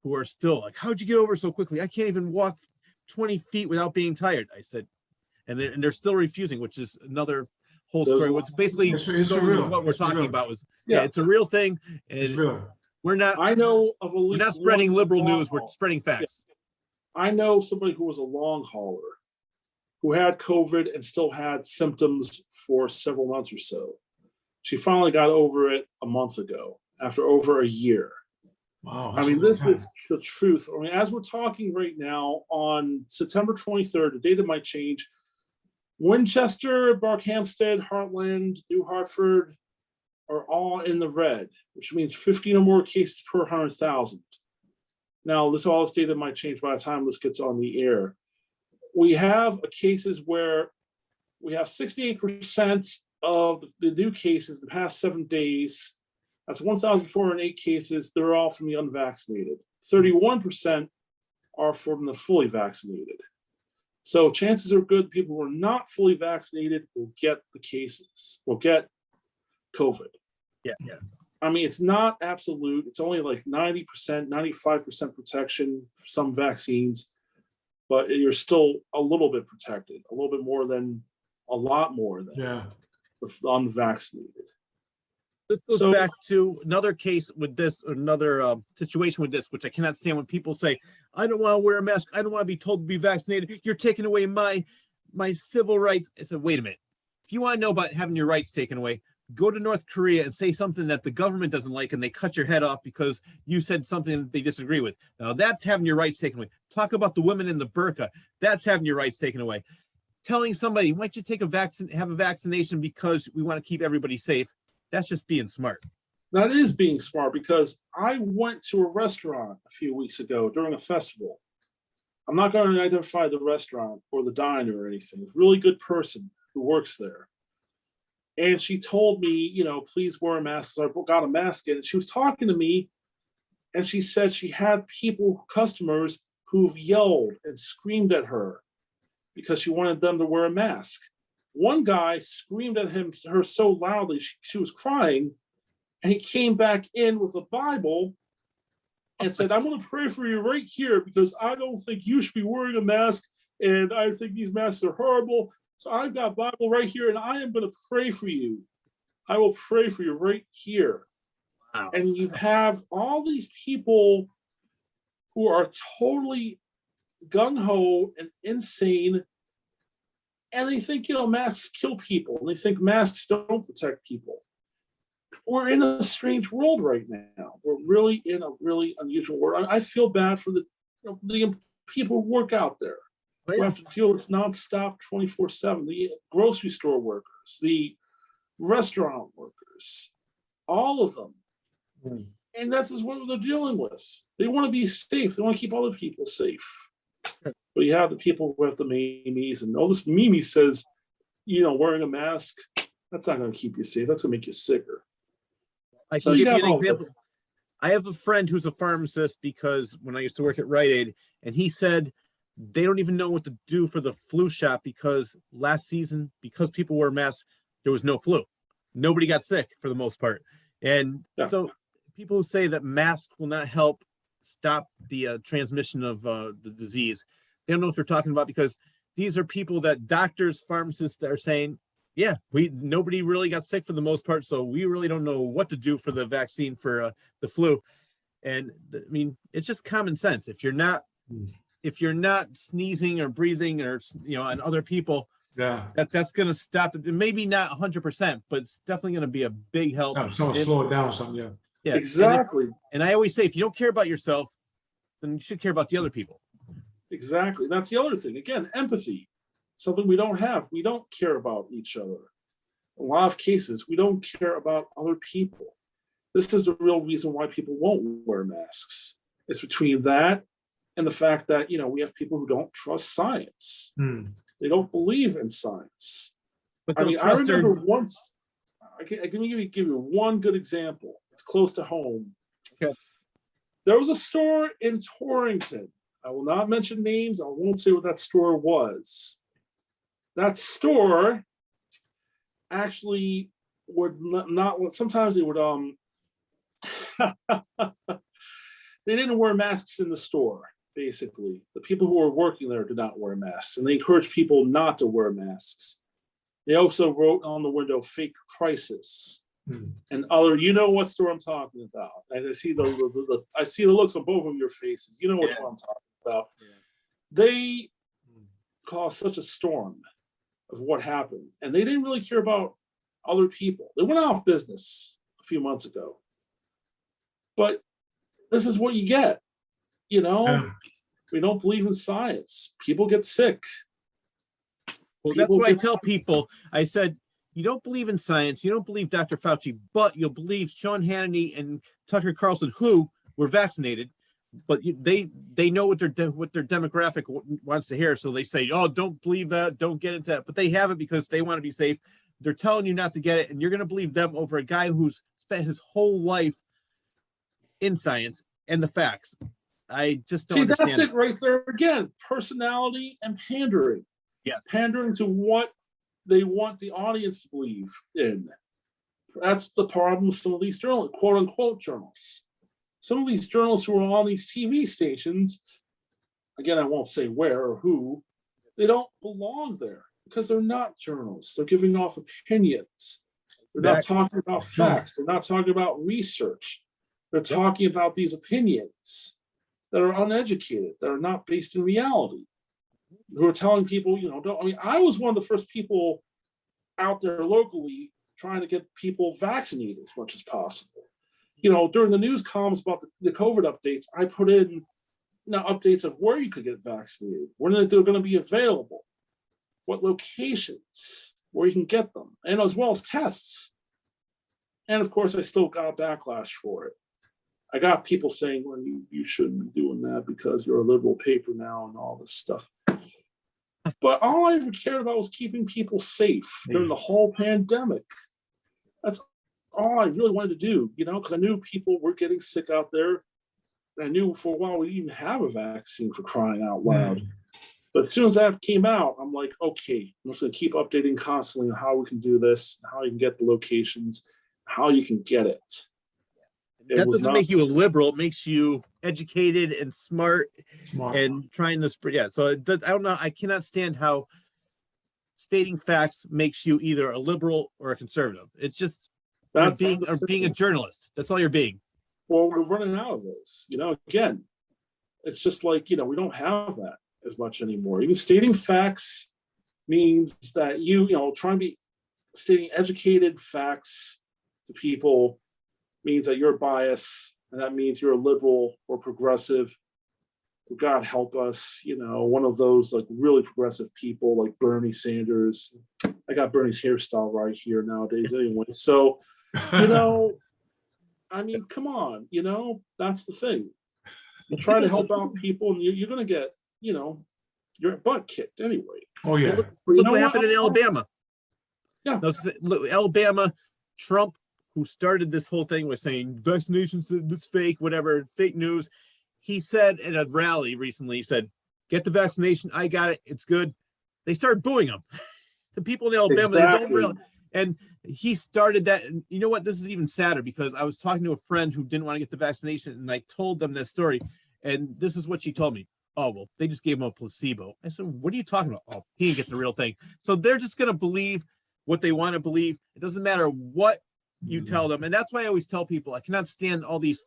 who are still like, how'd you get over so quickly? I can't even walk 20 feet without being tired. I said, and they're still refusing, which is another whole story. Which basically what we're talking about was, it's a real thing. And it's real. We're not spreading liberal news. We're spreading facts. I know somebody who was a long hauler who had COVID and still had symptoms for several months or so. She finally got over it a month ago after over a year. Wow. I mean, this is the truth. I mean, as we're talking right now on September 23rd, the data might change. Winchester, Barkhamsted, Heartland, New Hartford are all in the red, which means 15 or more cases per 100,000. Now, all this data might change by the time this gets on the air. We have cases where we have 68% of the new cases in the past 7 days. That's 1,408 cases. They're all from the unvaccinated. 31% are from the fully vaccinated. So chances are good people who are not fully vaccinated will get the cases, will get COVID. Yeah. I mean, it's not absolute. It's only like 90%, 95% protection for some vaccines, but you're still a little bit protected, a lot more than the unvaccinated. This goes back to another case with this, another situation with this, which I cannot stand when people say, I don't want to wear a mask. I don't want to be told to be vaccinated. You're taking away my civil rights. I said, wait a minute. If you want to know about having your rights taken away, go to North Korea and say something that the government doesn't like, and they cut your head off because you said something that they disagree with. Now that's having your rights taken away. Talk about the women in the burqa. That's having your rights taken away. Telling somebody, why don't you take a vaccine, have a vaccination because we want to keep everybody safe. That's just being smart. That is being smart, because I went to a restaurant a few weeks ago during a festival. I'm not going to identify the restaurant or the diner or anything. It's a really good person who works there. And she told me, please wear a mask. So I got a mask in, and she was talking to me, and she said she had customers who've yelled and screamed at her because she wanted them to wear a mask. One guy screamed at her so loudly, she was crying, and he came back in with a Bible and said, I'm going to pray for you right here because I don't think you should be wearing a mask, and I think these masks are horrible. So I've got Bible right here, and I am going to pray for you. I will pray for you right here. Wow. And you have all these people who are totally gung-ho and insane, and they think, masks kill people, and they think masks don't protect people. We're in a strange world right now. We're really in a really unusual world. I feel bad for the people who work out there. We have to deal with nonstop 24/7. The grocery store workers, the restaurant workers, all of them. And this is what they're dealing with. They want to be safe. They want to keep other people safe. But you have the people who have the memes, and this Mimi says, wearing a mask, that's not going to keep you safe. That's going to make you sicker. I can give you an example. I have a friend who's a pharmacist, because when I used to work at Rite Aid, and he said they don't even know what to do for the flu shot, because last season, because people wore masks, there was no flu. Nobody got sick for the most part. And so people who say that masks will not help stop the transmission of the disease, they don't know what they're talking about, because these are people that doctors, pharmacists, that are saying, nobody really got sick for the most part, so we really don't know what to do for the vaccine for the flu. And it's just common sense. If you're not sneezing or breathing or on other people, that's going to stop it. Maybe not 100%, but it's definitely going to be a big help. Slow it down something. Yeah, exactly. And I always say, if you don't care about yourself, then you should care about the other people. Exactly. That's the other thing. Again, empathy. Something we don't have. We don't care about each other. In a lot of cases, we don't care about other people. This is the real reason why people won't wear masks. It's between that and the fact that, we have people who don't trust science. They don't believe in science. But I remember once, I can give you one good example. It's close to home. Okay. There was a store in Torrington. I will not mention names. I won't say what that store was. That store actually would not sometimes they would they didn't wear masks in the store. Basically, the people who were working there did not wear masks, and they encouraged people not to wear masks. They also wrote on the window "fake crisis" and other. You know what store I'm talking about? And I see I see the looks on both of your faces. You know which one I'm talking about. They caused such a storm of what happened, and they didn't really care about other people. They went out of business a few months ago. But this is what you get. We don't believe in science. People get sick. Well, that's what I tell people. I said, you don't believe in science, you don't believe Dr. Fauci, but you'll believe Sean Hannity and Tucker Carlson, who were vaccinated, but they know what their demographic wants to hear. So they say, oh, don't believe that, don't get into that. But they have it because they want to be safe. They're telling you not to get it, and you're going to believe them over a guy who's spent his whole life in science and the facts. I just don't understand. That's it right there again. Personality and pandering. Yes. Pandering to what they want the audience to believe in. That's the problem with some of these journalists, quote unquote journalists. Some of these journalists who are on these TV stations, again, I won't say where or who, they don't belong there because they're not journalists. They're giving off opinions. They're not talking about facts. They're not talking about research. They're talking about these opinions that are uneducated, that are not based in reality, who are telling people, I was one of the first people out there locally trying to get people vaccinated as much as possible. You know, during the news columns about the COVID updates, I put in updates of where you could get vaccinated, when they're going to be available, what locations, where you can get them, and as well as tests. And of course, I still got a backlash for it. I got people saying, well, you shouldn't be doing that because you're a liberal paper now and all this stuff. But all I ever cared about was keeping people safe during the whole pandemic. That's all I really wanted to do, you know, because I knew people were getting sick out there. I knew for a while we didn't even have a vaccine, for crying out loud. But as soon as that came out, I'm like, okay, I'm just going to keep updating constantly on how we can do this, how you can get the locations, how you can get it. That doesn't make you a liberal. It makes you educated and smart. And trying to spread. Yeah. So I don't know. I cannot stand how stating facts makes you either a liberal or a conservative. It's just being a journalist. That's all you're being. Well, we're running out of this. You know, again, it's just like, you know, we don't have that as much anymore. Even stating facts means that you know, trying to be stating educated facts to people means that you're biased, and that means you're a liberal or progressive. God help us, you know, one of those like really progressive people like Bernie Sanders. I got Bernie's hairstyle right here nowadays anyway. So, you know, I mean, come on, you know, that's the thing. You try to help out people and you're going to get, you know, your butt kicked anyway. Oh, yeah. Look what happened in Alabama. Yeah. Alabama, Trump, who started this whole thing, was saying vaccinations, it's fake, whatever, fake news. He said at a rally recently, he said, get the vaccination. I got it. It's good. They started booing him. The people in Alabama, exactly. And he started that. And you know what? This is even sadder because I was talking to a friend who didn't want to get the vaccination, and I told them this story. And this is what she told me. Oh, well, they just gave him a placebo. I said, what are you talking about? Oh, he didn't get the real thing. So they're just going to believe what they want to believe. It doesn't matter what you tell them. And that's why I always tell people, I cannot stand all these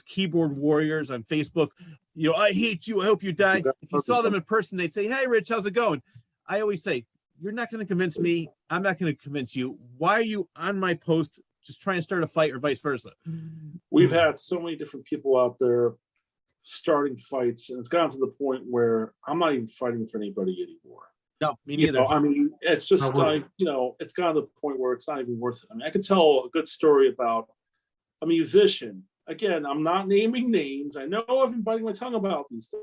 keyboard warriors on Facebook. You know, I hate you. I hope you die. If you saw them in person, they'd say, hey, Rich, how's it going? I always say, you're not going to convince me. I'm not going to convince you. Why are you on my post just trying to start a fight or vice versa? We've had so many different people out there starting fights, and it's gotten to the point where I'm not even fighting for anybody anymore. No, me neither. You know, I mean, it's just like, you know, it's gotten to the point where it's not even worth it. I mean, I could tell a good story about a musician. Again, I'm not naming names. I know I've been biting my tongue about these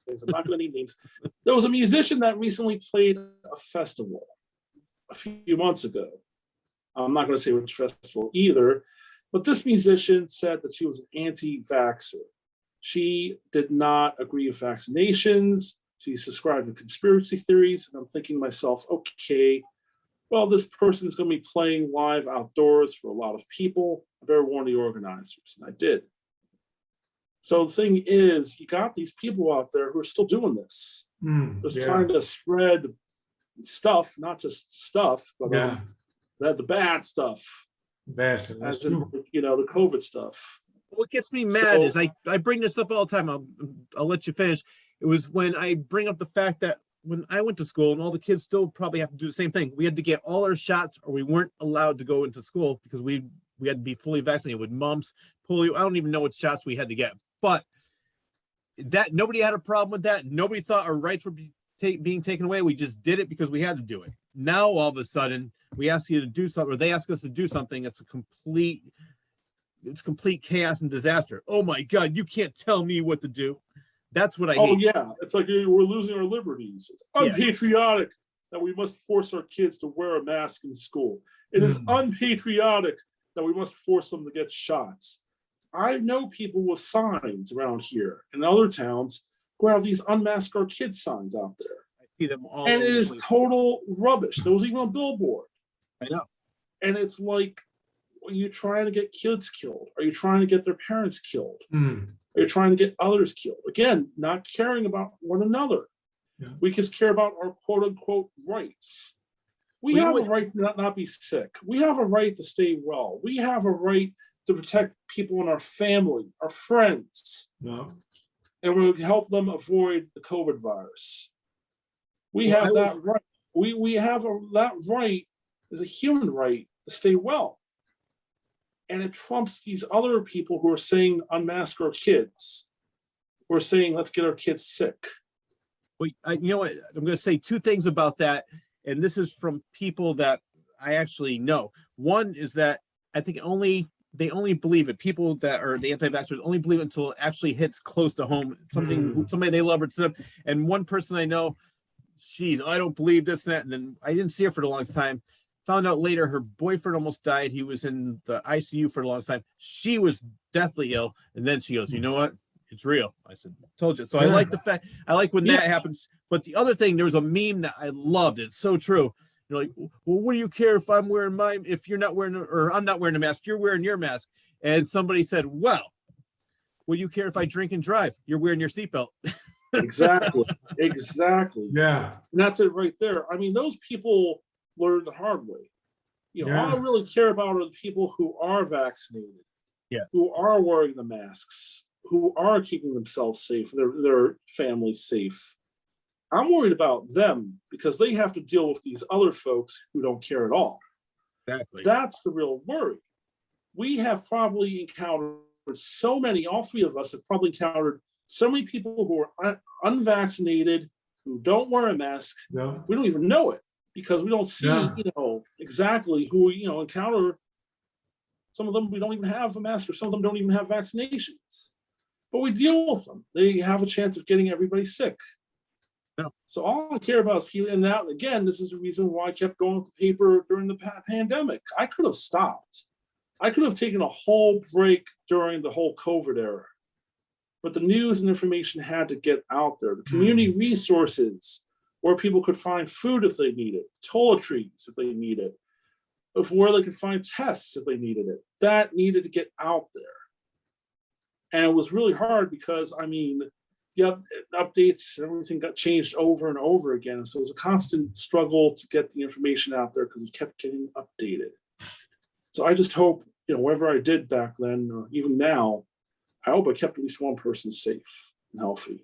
things. I'm not going to name names. There was a musician that recently played a festival a few months ago. I'm not going to say which festival either, but this musician said that she was an anti-vaxxer. She did not agree with vaccinations. She subscribed to conspiracy theories. And I'm thinking to myself, okay, well, this person's going to be playing live outdoors for a lot of people. I better warn the organizers. And I did. So the thing is, you got these people out there who are still doing this. Just trying to spread stuff, not just stuff, but the bad stuff. That's true. You know, the COVID stuff. What gets me mad is I bring this up all the time. I'll let you finish. It was when I bring up the fact that when I went to school, and all the kids still probably have to do the same thing, we had to get all our shots or we weren't allowed to go into school because we had to be fully vaccinated with mumps, polio. I don't even know what shots we had to get, but that nobody had a problem with that. Nobody thought our rights were being taken away. We just did it because we had to do it. Now, all of a sudden, we ask you to do something, or they ask us to do something. It's complete chaos and disaster. Oh my God, you can't tell me what to do. That's what I hate. Oh yeah, it's like we're losing our liberties. It's unpatriotic that we must force our kids to wear a mask in school. It is unpatriotic that we must force them to get shots. I know people with signs around here and other towns who have these unmask our kids signs out there. I see them all. And it is total rubbish. There was even a billboard. I know. And it's like, are you trying to get kids killed? Are you trying to get their parents killed? Are you trying to get others killed? Again, not caring about one another. Yeah. We just care about our quote unquote rights. We have a right to not be sick. We have a right to stay well. We have a right to protect people in our family, our friends. No. And we'll help them avoid the COVID virus. We have that right. We have that right as a human right to stay well. And it trumps these other people who are saying unmask our kids, who are saying let's get our kids sick. Well, you know what? I'm going to say two things about that. And this is from people that I actually know. One is that I think they only believe it. People that are the anti-vaxxers only believe it until it actually hits close to home. Somebody they love or to them. And one person I know, I don't believe this and that. And then I didn't see her for the longest time. Found out later her boyfriend almost died. He was in the ICU for a long time. She was deathly ill. And then she goes, you know what? It's real. I said, told you. So I like the fact, I like when that happens. But the other thing, there was a meme that I loved. It's so true. You're like, well, what do you care if I'm wearing mine? If you're not wearing, or I'm not wearing a mask, you're wearing your mask. And somebody said, well, what do you care if I drink and drive? You're wearing your seatbelt. Exactly. Exactly. Yeah. And that's it right there. I mean, those people learned the hard way. All I really care about are the people who are vaccinated, who are wearing the masks, who are keeping themselves safe, their families safe. I'm worried about them because they have to deal with these other folks who don't care at all. Exactly. That's the real worry. We have probably encountered so many, all three of us have probably encountered so many people who are unvaccinated, who don't wear a mask. No. We don't even know it because we don't see, exactly who we, encounter. Some of them, we don't even have a mask, or some of them don't even have vaccinations. But we deal with them. They have a chance of getting everybody sick. No. So all I care about is people. And that, again, this is the reason why I kept going with the paper during the pandemic. I could have stopped. I could have taken a whole break during the whole COVID era. But the news and information had to get out there. The community resources where people could find food if they need it, toiletries if they need it, where they could find tests if they needed it. That needed to get out there. And it was really hard because, the updates, everything got changed over and over again. So it was a constant struggle to get the information out there because it kept getting updated. So I just hope, whatever I did back then, or even now, I hope I kept at least one person safe and healthy.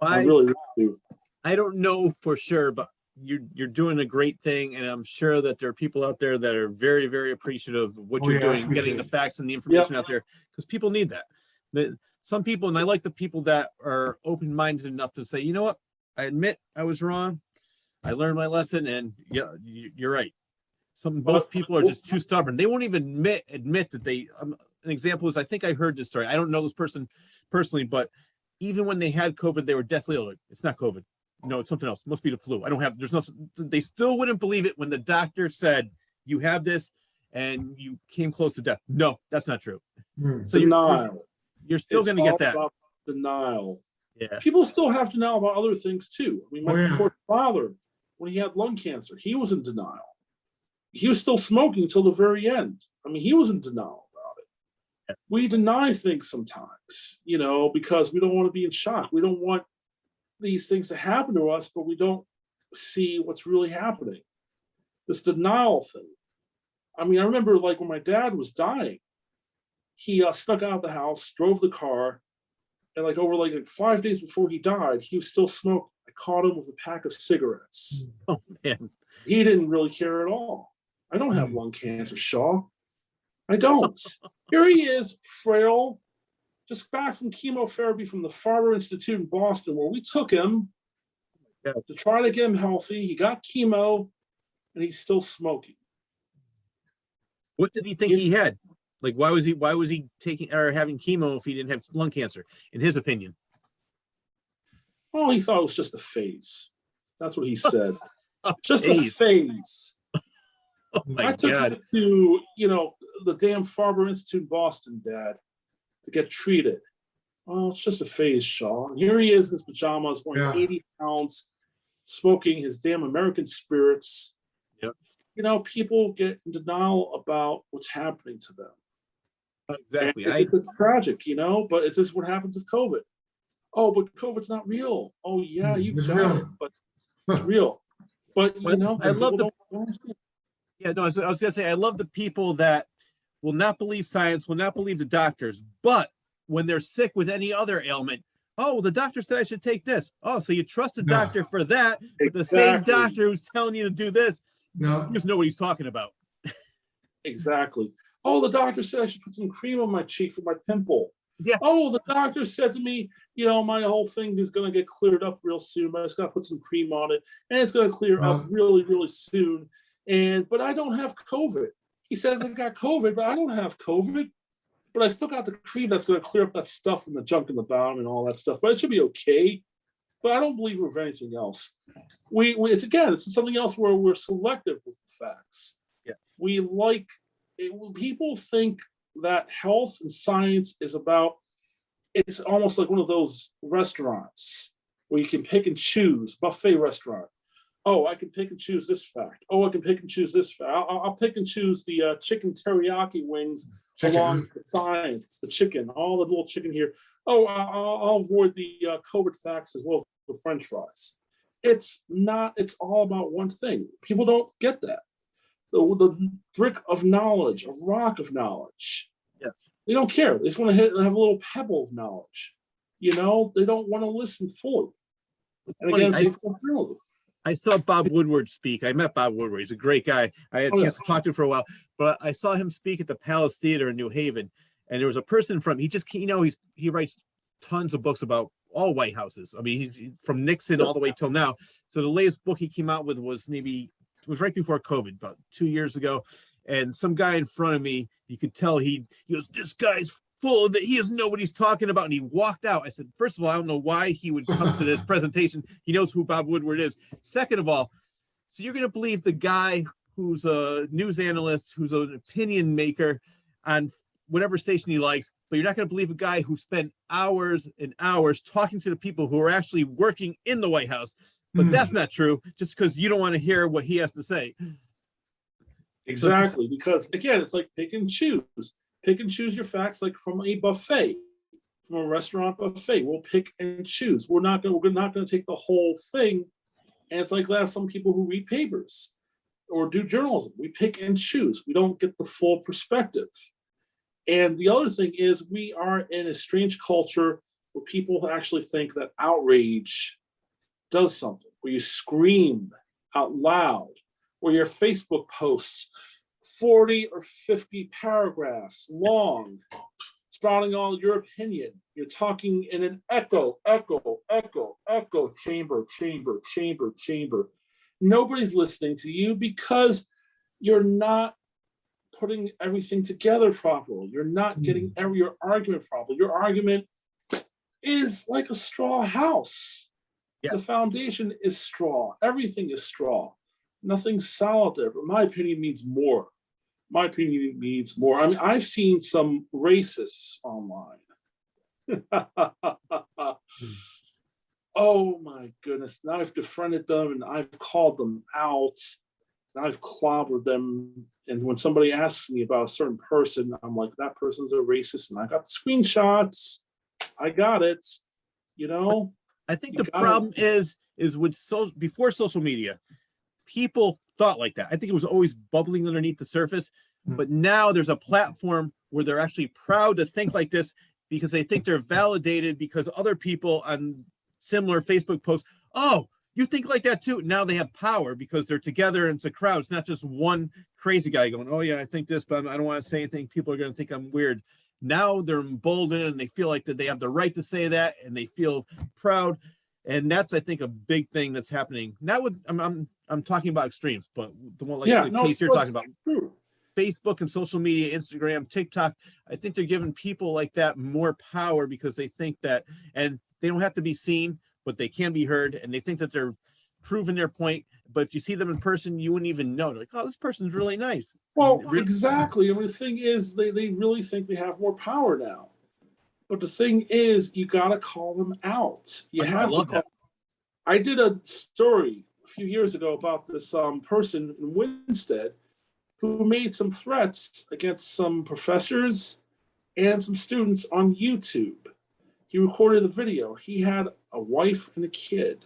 I really do. I don't know for sure, but you're doing a great thing, and I'm sure that there are people out there that are very, very appreciative of what you're doing, getting the facts and the information out there, because people need that. Some people, and I like the people that are open-minded enough to say, you know what, I admit I was wrong. I learned my lesson, and you're right. Most people are just too stubborn. They won't even admit that they. An example is, I think I heard this story. I don't know this person personally, but even when they had COVID, they were deathly ill. It's not COVID. No, it's something else. It must be the flu. They still wouldn't believe it when the doctor said, you have this and you came close to death. No, that's not true. So you're still going to get that. Denial. Yeah. People still have denial about other things too. My poor father, when he had lung cancer, he was in denial. He was still smoking until the very end. He was in denial about it. We deny things sometimes, because we don't want to be in shock. We don't want these things to happen to us, but we don't see what's really happening. This denial thing. I remember when my dad was dying, he snuck out of the house, drove the car, and over 5 days before he died, he was still smoking. I caught him with a pack of cigarettes. Oh man. He didn't really care at all. I don't have lung cancer, Shaw. I don't. Here he is, frail, just back from chemotherapy from the Farber Institute in Boston, where we took him to try to get him healthy. He got chemo, and he's still smoking. What did he think he had? Why was he taking or having chemo if he didn't have lung cancer, in his opinion? Oh, he thought it was just a phase. That's what he said. Just a phase. Oh my I took God. him to, the damn Farber Institute in Boston, Dad, to get treated. Oh, it's just a phase, Shaw. And here he is in his pajamas, weighing 80 pounds, smoking his damn American spirits. Yep. People get in denial about what's happening to them. Exactly. It's tragic, but it's just what happens with COVID. Oh, but COVID's not real. Oh, yeah, you got it, but it's real. But, I love I was going to say, I love the people that will not believe science, will not believe the doctors, but when they're sick with any other ailment, oh, well, the doctor said I should take this. Oh, so you trust the doctor for that, but the same doctor who's telling you to do this, he doesn't know what he's talking about. Exactly. Oh, the doctor said I should put some cream on my cheek for my pimple. Yeah. Oh, the doctor said to me, my whole thing is going to get cleared up real soon, but I just got to put some cream on it, and it's going to clear up really, really soon. But I don't have COVID. He says I got COVID, but I don't have COVID. But I still got the cream that's going to clear up that stuff and the junk in the bottom and all that stuff. But it should be okay. But I don't believe with anything else. It's something else where we're selective with the facts. Yes. We like it, people think that health and science is about. It's almost like one of those restaurants where you can pick and choose, buffet restaurant. Oh, I can pick and choose this fact. Oh, I can pick and choose this fact. I'll pick and choose the chicken teriyaki wings along with the science, the chicken, all the little chicken here. Oh, I'll avoid the COVID facts as well as the French fries. It's not. It's all about one thing. People don't get that. The brick of knowledge, a rock of knowledge. Yes. They don't care. They just want to have a little pebble of knowledge. They don't want to listen fully. And again, I saw Bob Woodward speak. I met Bob Woodward. He's a great guy. I had a chance to talk to him for a while, but I saw him speak at the Palace Theater in New Haven. And there was a person from, he writes tons of books about all White Houses. I mean, he's from Nixon all the way till now. So the latest book he came out with was right before COVID, about 2 years ago. And some guy in front of me, you could tell he goes, this guy's full of it. He doesn't know what he's talking about. And he walked out. I said, first of all, I don't know why he would come to this presentation. He knows who Bob Woodward is. Second of all, so you're going to believe the guy who's a news analyst, who's an opinion maker on whatever station he likes, but you're not going to believe a guy who spent hours and hours talking to the people who are actually working in the White House. But that's not true, just because you don't want to hear what he has to say. Exactly, because again, it's like pick and choose. Pick and choose your facts, like from a buffet, from a restaurant buffet. We'll pick and choose. We're not going to take the whole thing. And it's like that of some people who read papers or do journalism. We pick and choose. We don't get the full perspective. And the other thing is, we are in a strange culture where people actually think that outrage does something, where you scream out loud, where your Facebook posts 40 or 50 paragraphs long, spouting all your opinion. You're talking in an echo chamber. Nobody's listening to you because you're not putting everything together properly. You're not getting your argument properly. Your argument is like a straw house. Yeah. The foundation is straw. Everything is straw. Nothing's solid there. But my opinion means more. I mean, I've seen some racists online. Oh my goodness. Now I've befriended them and I've called them out. And I've clobbered them. And when somebody asks me about a certain person, I'm like, that person's a racist. And I got the screenshots. I got it. I think the problem is with before social media, people thought like that. I think it was always bubbling underneath the surface, but now there's a platform where they're actually proud to think like this because they think they're validated because other people on similar Facebook posts, oh, you think like that too. Now they have power because they're together and it's a crowd. It's not just one crazy guy going, oh yeah, I think this, but I don't want to say anything. People are going to think I'm weird. Now they're emboldened and they feel like that they have the right to say that and they feel proud. And that's, I think, a big thing that's happening. Now I'm talking about extremes, but the one case you're talking about, Facebook and social media, Instagram, TikTok, I think they're giving people like that more power because they think that, and they don't have to be seen, but they can be heard, and they think that they're proving their point. But if you see them in person, you wouldn't even know. They're like, oh, this person's really nice. Well, exactly. I mean, the thing is, they really think they have more power now. But the thing is, you got to call them out. I love that. I did a story a few years ago about this person in Winsted who made some threats against some professors and some students on YouTube. He recorded the video. He had a wife and a kid,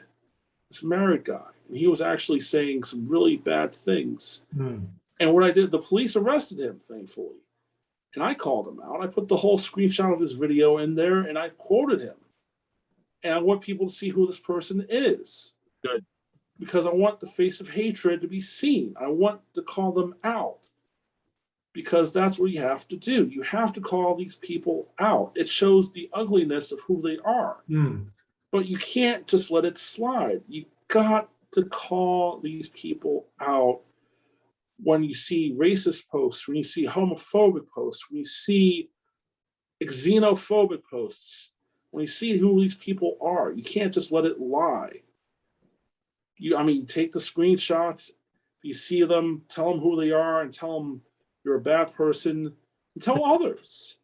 this married guy, and he was actually saying some really bad things. And what I did, the police arrested him, thankfully. And I called him out. I put the whole screenshot of his video in there and I quoted him. And I want people to see who this person is. Good. Because I want the face of hatred to be seen. I want to call them out. because that's what you have to do. You have to call these people out. It shows the ugliness of who they are. But you can't just let it slide. You got to call these people out when you see racist posts, when you see homophobic posts, when you see xenophobic posts, when you see who these people are. You can't just let it lie. Take the screenshots, you see them, tell them who they are, and tell them you're a bad person, and tell others.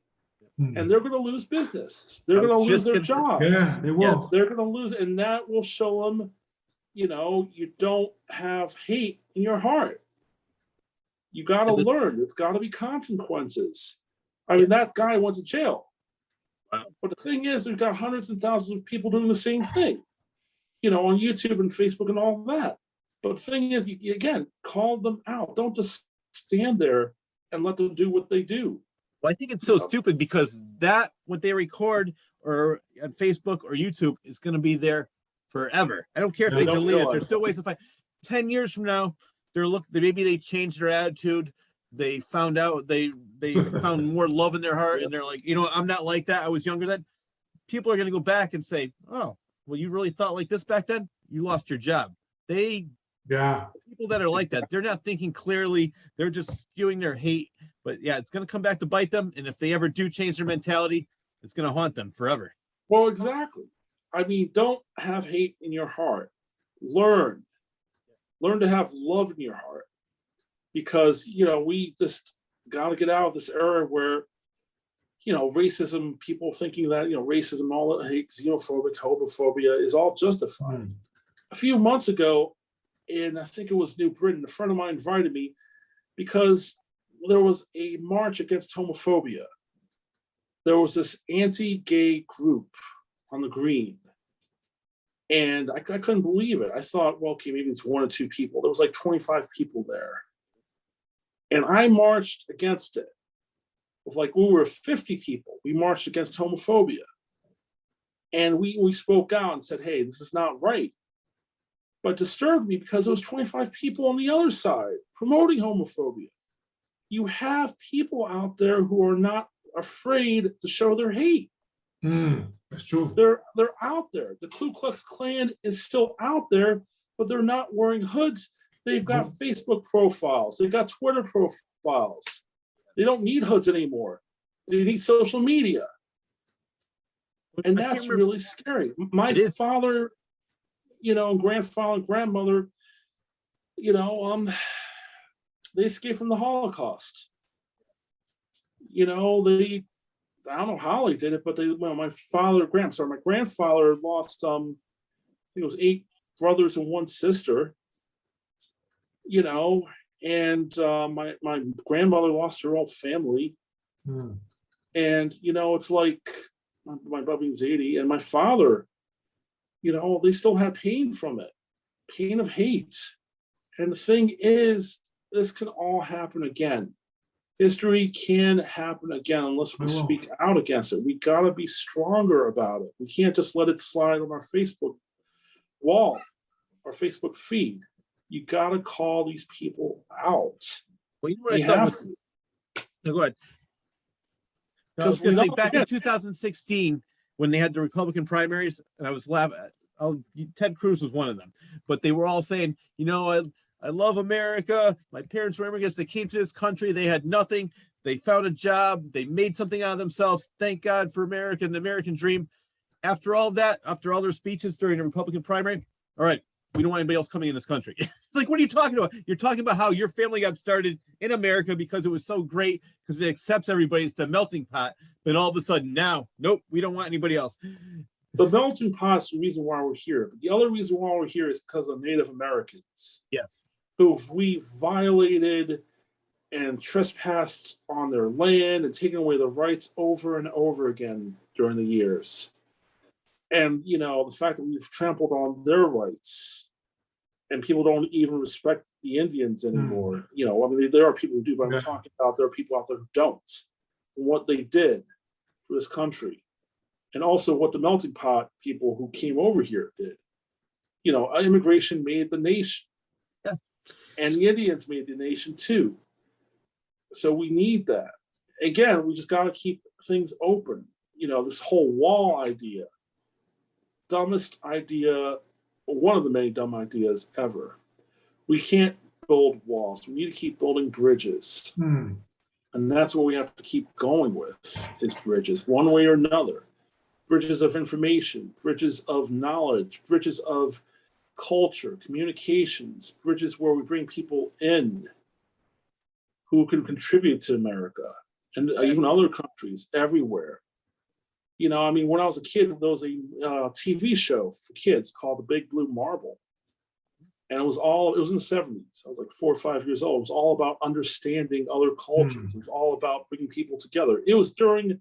And they're going to lose business. They're going to lose their job. Yeah, they will. Yes, they're going to lose, and that will show them, you don't have hate in your heart. You got to learn. There's got to be consequences. That guy went to jail. Wow. But the thing is, we've got hundreds and thousands of people doing the same thing, on YouTube and Facebook and all that. But the thing is, you again, call them out. Don't just stand there and let them do what they do. Well, I think it's so stupid because that what they record or on Facebook or YouTube is going to be there forever. I don't care if they delete it. There's still ways to find. 10 years from now, maybe they changed their attitude. They found out they found more love in their heart, and they're like, I'm not like that. I was younger then. People are going to go back and say, oh, well, you really thought like this back then? You lost your job. People that are like that, they're not thinking clearly. They're just spewing their hate. But it's going to come back to bite them. And if they ever do change their mentality, it's going to haunt them forever. Well, exactly. Don't have hate in your heart. Learn to have love in your heart, because, we just got to get out of this era where, racism, people thinking that, racism, all that hate, xenophobic, homophobia is all justified. A few months ago, and I think it was New Britain, a friend of mine invited me because there was a march against homophobia. There was this anti-gay group on the green. And I couldn't believe it. I thought, well, okay, maybe it's one or two people. There was like 25 people there. And I marched against it. We were 50 people. We marched against homophobia. And we spoke out and said, hey, this is not right. But it disturbed me because there was 25 people on the other side promoting homophobia. You have people out there who are not afraid to show their hate. That's true. They're out there. The Ku Klux Klan is still out there, but they're not wearing hoods. They've got Facebook profiles. They've got Twitter profiles. They don't need hoods anymore. They need social media. And that's really scary. My father, and grandfather and grandmother, they escaped from the Holocaust. I don't know how they did it, but my grandfather lost, I think it was 8 brothers and 1 sister, and my grandmother lost her whole family. And, it's like my bubby's 80, and my father, they still have pain from it, pain of hate. And the thing is, this can all happen again. History can happen again unless we speak out against it. We got to be stronger about it. We can't just let it slide on our Facebook wall, our Facebook feed. You got to call these people out. Well, what I thought was... No, go ahead. I was going to say, back in 2016, when they had the Republican primaries, and I was laughing, Ted Cruz was one of them, but they were all saying, I love America. My parents were immigrants. They came to this country. They had nothing. They found a job. They made something out of themselves. Thank God for America and the American dream. After all that, after all their speeches during the Republican primary, all right, we don't want anybody else coming in this country. It's like, what are you talking about? You're talking about how your family got started in America because it was so great, because it accepts everybody. It's the melting pot. But all of a sudden now, nope, we don't want anybody else. The melting pot is the reason why we're here. But the other reason why we're here is because of Native Americans. Yes. Who we violated and trespassed on their land and taken away their rights over and over again during the years. And, the fact that we've trampled on their rights and people don't even respect the Indians anymore. There are people who do, but I'm talking about there are people out there who don't. And what they did for this country. And also what the melting pot people who came over here did. Immigration made the nation. Yeah. And the Indians made the nation too. So we need that. Again, we just got to keep things open. This whole wall idea, dumbest idea, one of the many dumb ideas ever. We can't build walls. We need to keep building bridges. And that's what we have to keep going with, is bridges, one way or another. Bridges of information, bridges of knowledge, bridges of culture, communications, bridges where we bring people in who can contribute to America and even other countries everywhere. When I was a kid, there was a TV show for kids called The Big Blue Marble. And it was in the 70s. I was like 4 or 5 years old. It was all about understanding other cultures. It was all about bringing people together. It was during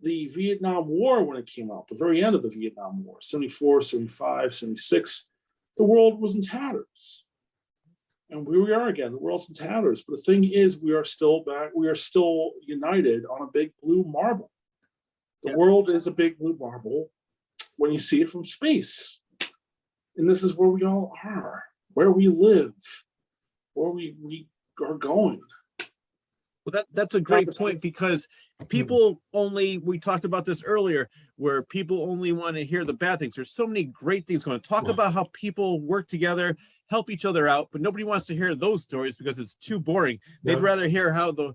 the Vietnam War when it came out, the very end of the Vietnam War, 74, 75, 76. The world was in tatters. And here we are again, the world's in tatters. But the thing is, we are still back. We are still united on a big blue marble. The world is a big blue marble when you see it from space. And this is where we all are, where we live, where we are going. Well, that's a great point, because people we talked about this earlier, where people only want to hear the bad things. There's so many great things going to talk about how people work together, help each other out, but nobody wants to hear those stories because it's too boring. They'd rather hear how the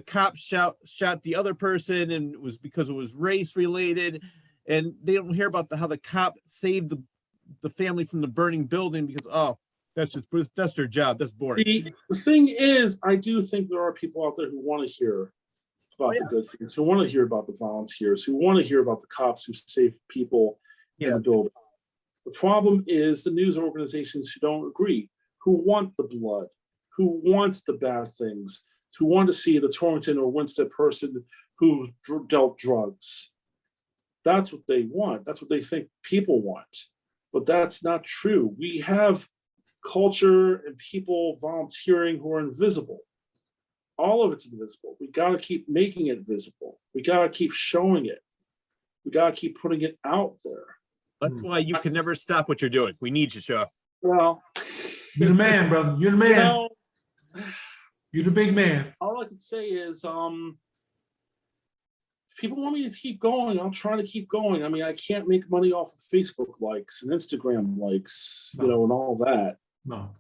cop shot the other person and it was because it was race related, and they don't hear about how the cop saved the family from the burning building because that's their job. That's boring. The thing is, I do think there are people out there who want to hear about the good things, who want to hear about the volunteers, who want to hear about the cops who save people in the building. The problem is the news organizations who don't agree, who want the blood, who want the bad things, who want to see the Torrington or Winsted person who dealt drugs. That's what they want. That's what they think people want. But that's not true. We have culture and people volunteering who are invisible. All of it's invisible. We got to keep making it visible. We got to keep showing it. We got to keep putting it out there. That's why you can never stop what you're doing. We need you, Shaw. Well, you're the man, brother. You're the man. You're the big man. All I can say is, if people want me to keep going, I'll try to keep going. I mean, I can't make money off of Facebook likes and Instagram likes, and all that. No.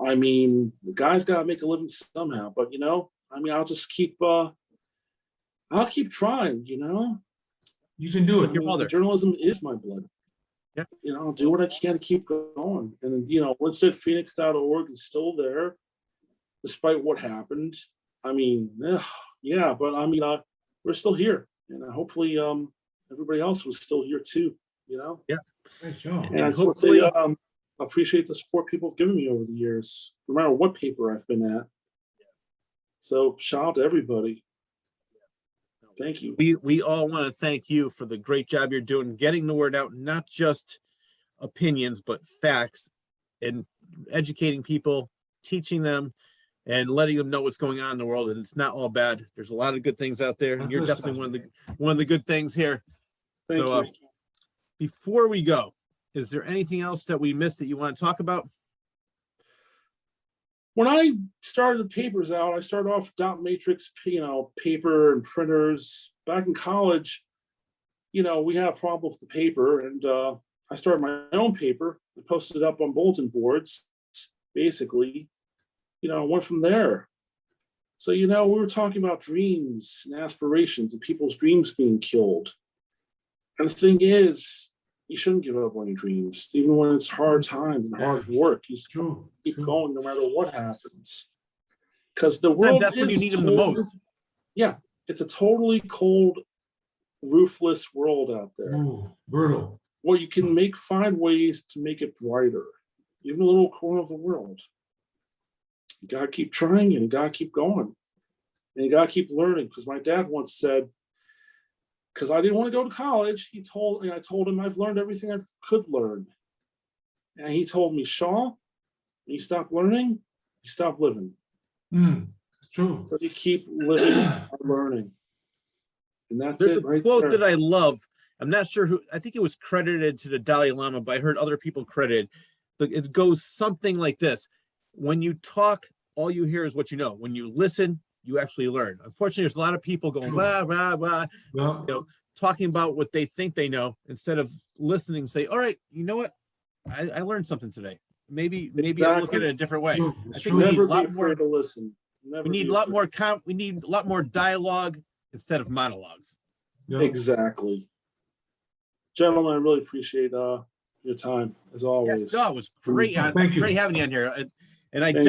I mean, the guy's got to make a living somehow. But I'll just keep. I'll keep trying. You can do it. Journalism is my blood. Yeah. I'll do what I can to keep going. And WinstedPhoenix.org is still there, despite what happened. I mean, but we're still here, and hopefully, everybody else was still here too. Yeah. Sure. And I hopefully, appreciate the support people have given me over the years, no matter what paper I've been at. So shout out to everybody. Thank you. We all want to thank you for the great job you're doing, getting the word out, not just opinions, but facts, and educating people, teaching them, and letting them know what's going on in the world. And it's not all bad. There's a lot of good things out there, and you're definitely one of the good things here. Thank you. Before we go, is there anything else that we missed that you want to talk about? When I started the papers out, I started off with dot matrix, paper and printers. Back in college, we had a problem with the paper, and I started my own paper. I posted it up on bulletin boards, basically. Went from there. So, we were talking about dreams and aspirations and people's dreams being killed. And the thing is, you shouldn't give up on your dreams, even when it's hard times and hard work. You still keep going no matter what happens. Because the world that's when you need them the most. Yeah, it's a totally cold, ruthless world out there. Ooh, brutal. Well, you can find ways to make it brighter, even a little corner of the world. You gotta keep trying, and you gotta keep going, and you gotta keep learning. Because my dad once said, because I didn't want to go to college, I told him I've learned everything I could learn. And he told me, Shaw, when you stop learning, you stop living. It's true. So you keep living and learning. And that's There's it a right quote there. that I love. I'm not sure who, I think it was credited to the Dalai Lama, but I heard other people credited. But it goes something like this. When you talk, all you hear is what you know. When you listen, you actually learn. Unfortunately, there's a lot of people going, blah, blah, blah, talking about what they think they know instead of listening, say, all right, you know what? I learned something today. Maybe I'll look at it a different way. I think we need a lot more to listen. We need a lot more we need a lot more dialogue instead of monologues. Exactly. Gentlemen, I really appreciate your time as always. Yes, no, it was great. Great having you on here. And I'm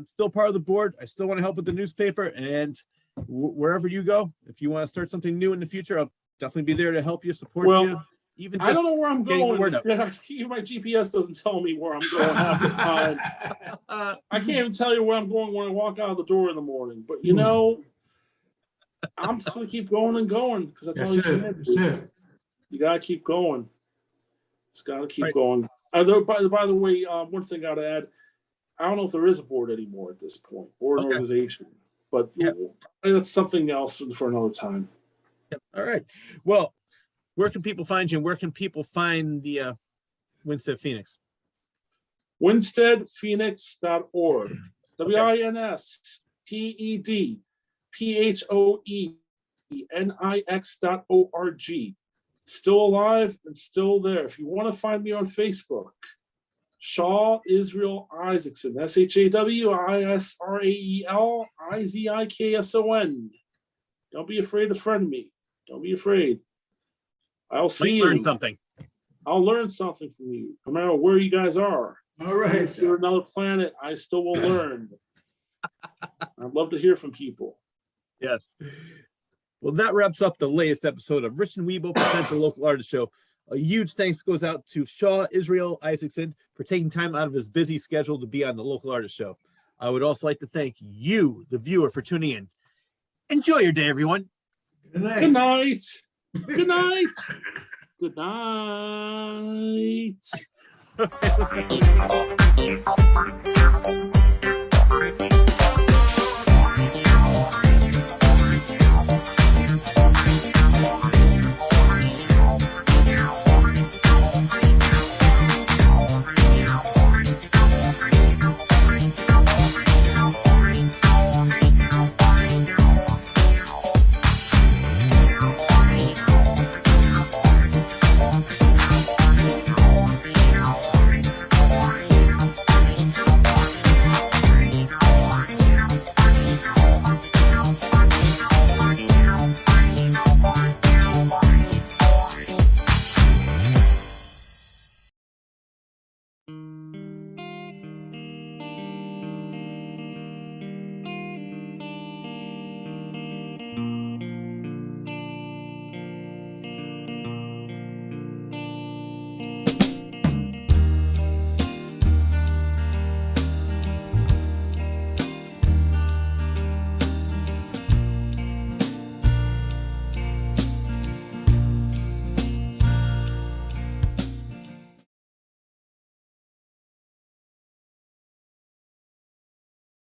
still part of the board. I still want to help with the newspaper, and wherever you go, if you want to start something new in the future, I'll definitely be there to help you, support you. Even just I don't know where I'm going. My GPS doesn't tell me where I'm going half the time. I can't even tell you where I'm going when I walk out of the door in the morning. But I'm just gonna keep going and going because that's all you can do. You gotta keep going. Just gotta keep going. By the way, one thing I gotta add, I don't know if there is a board anymore at this point or an organization, but that's something else for another time. Yep. All right. Well, where can people find you? And where can people find the Winsted Phoenix? WinstedPhoenix.org. WinstedPhoenix.org. Still alive and still there. If you want to find me on Facebook, Shaw Israel Izikson, ShawIsrael Izikson. Don't be afraid to friend me. Don't be afraid. I'll see you. Learn something. I'll learn something from you, no matter where you guys are. All right. If you're another planet, I still will learn. I'd love to hear from people. Yes. Well, that wraps up the latest episode of Rich and Wibo present the Local Artist Show. A huge thanks goes out to Shaw Israel Izikson for taking time out of his busy schedule to be on the Local Artist Show. I would also like to thank you, the viewer, for tuning in. Enjoy your day, everyone. Good night. Good night. Good night. Good night.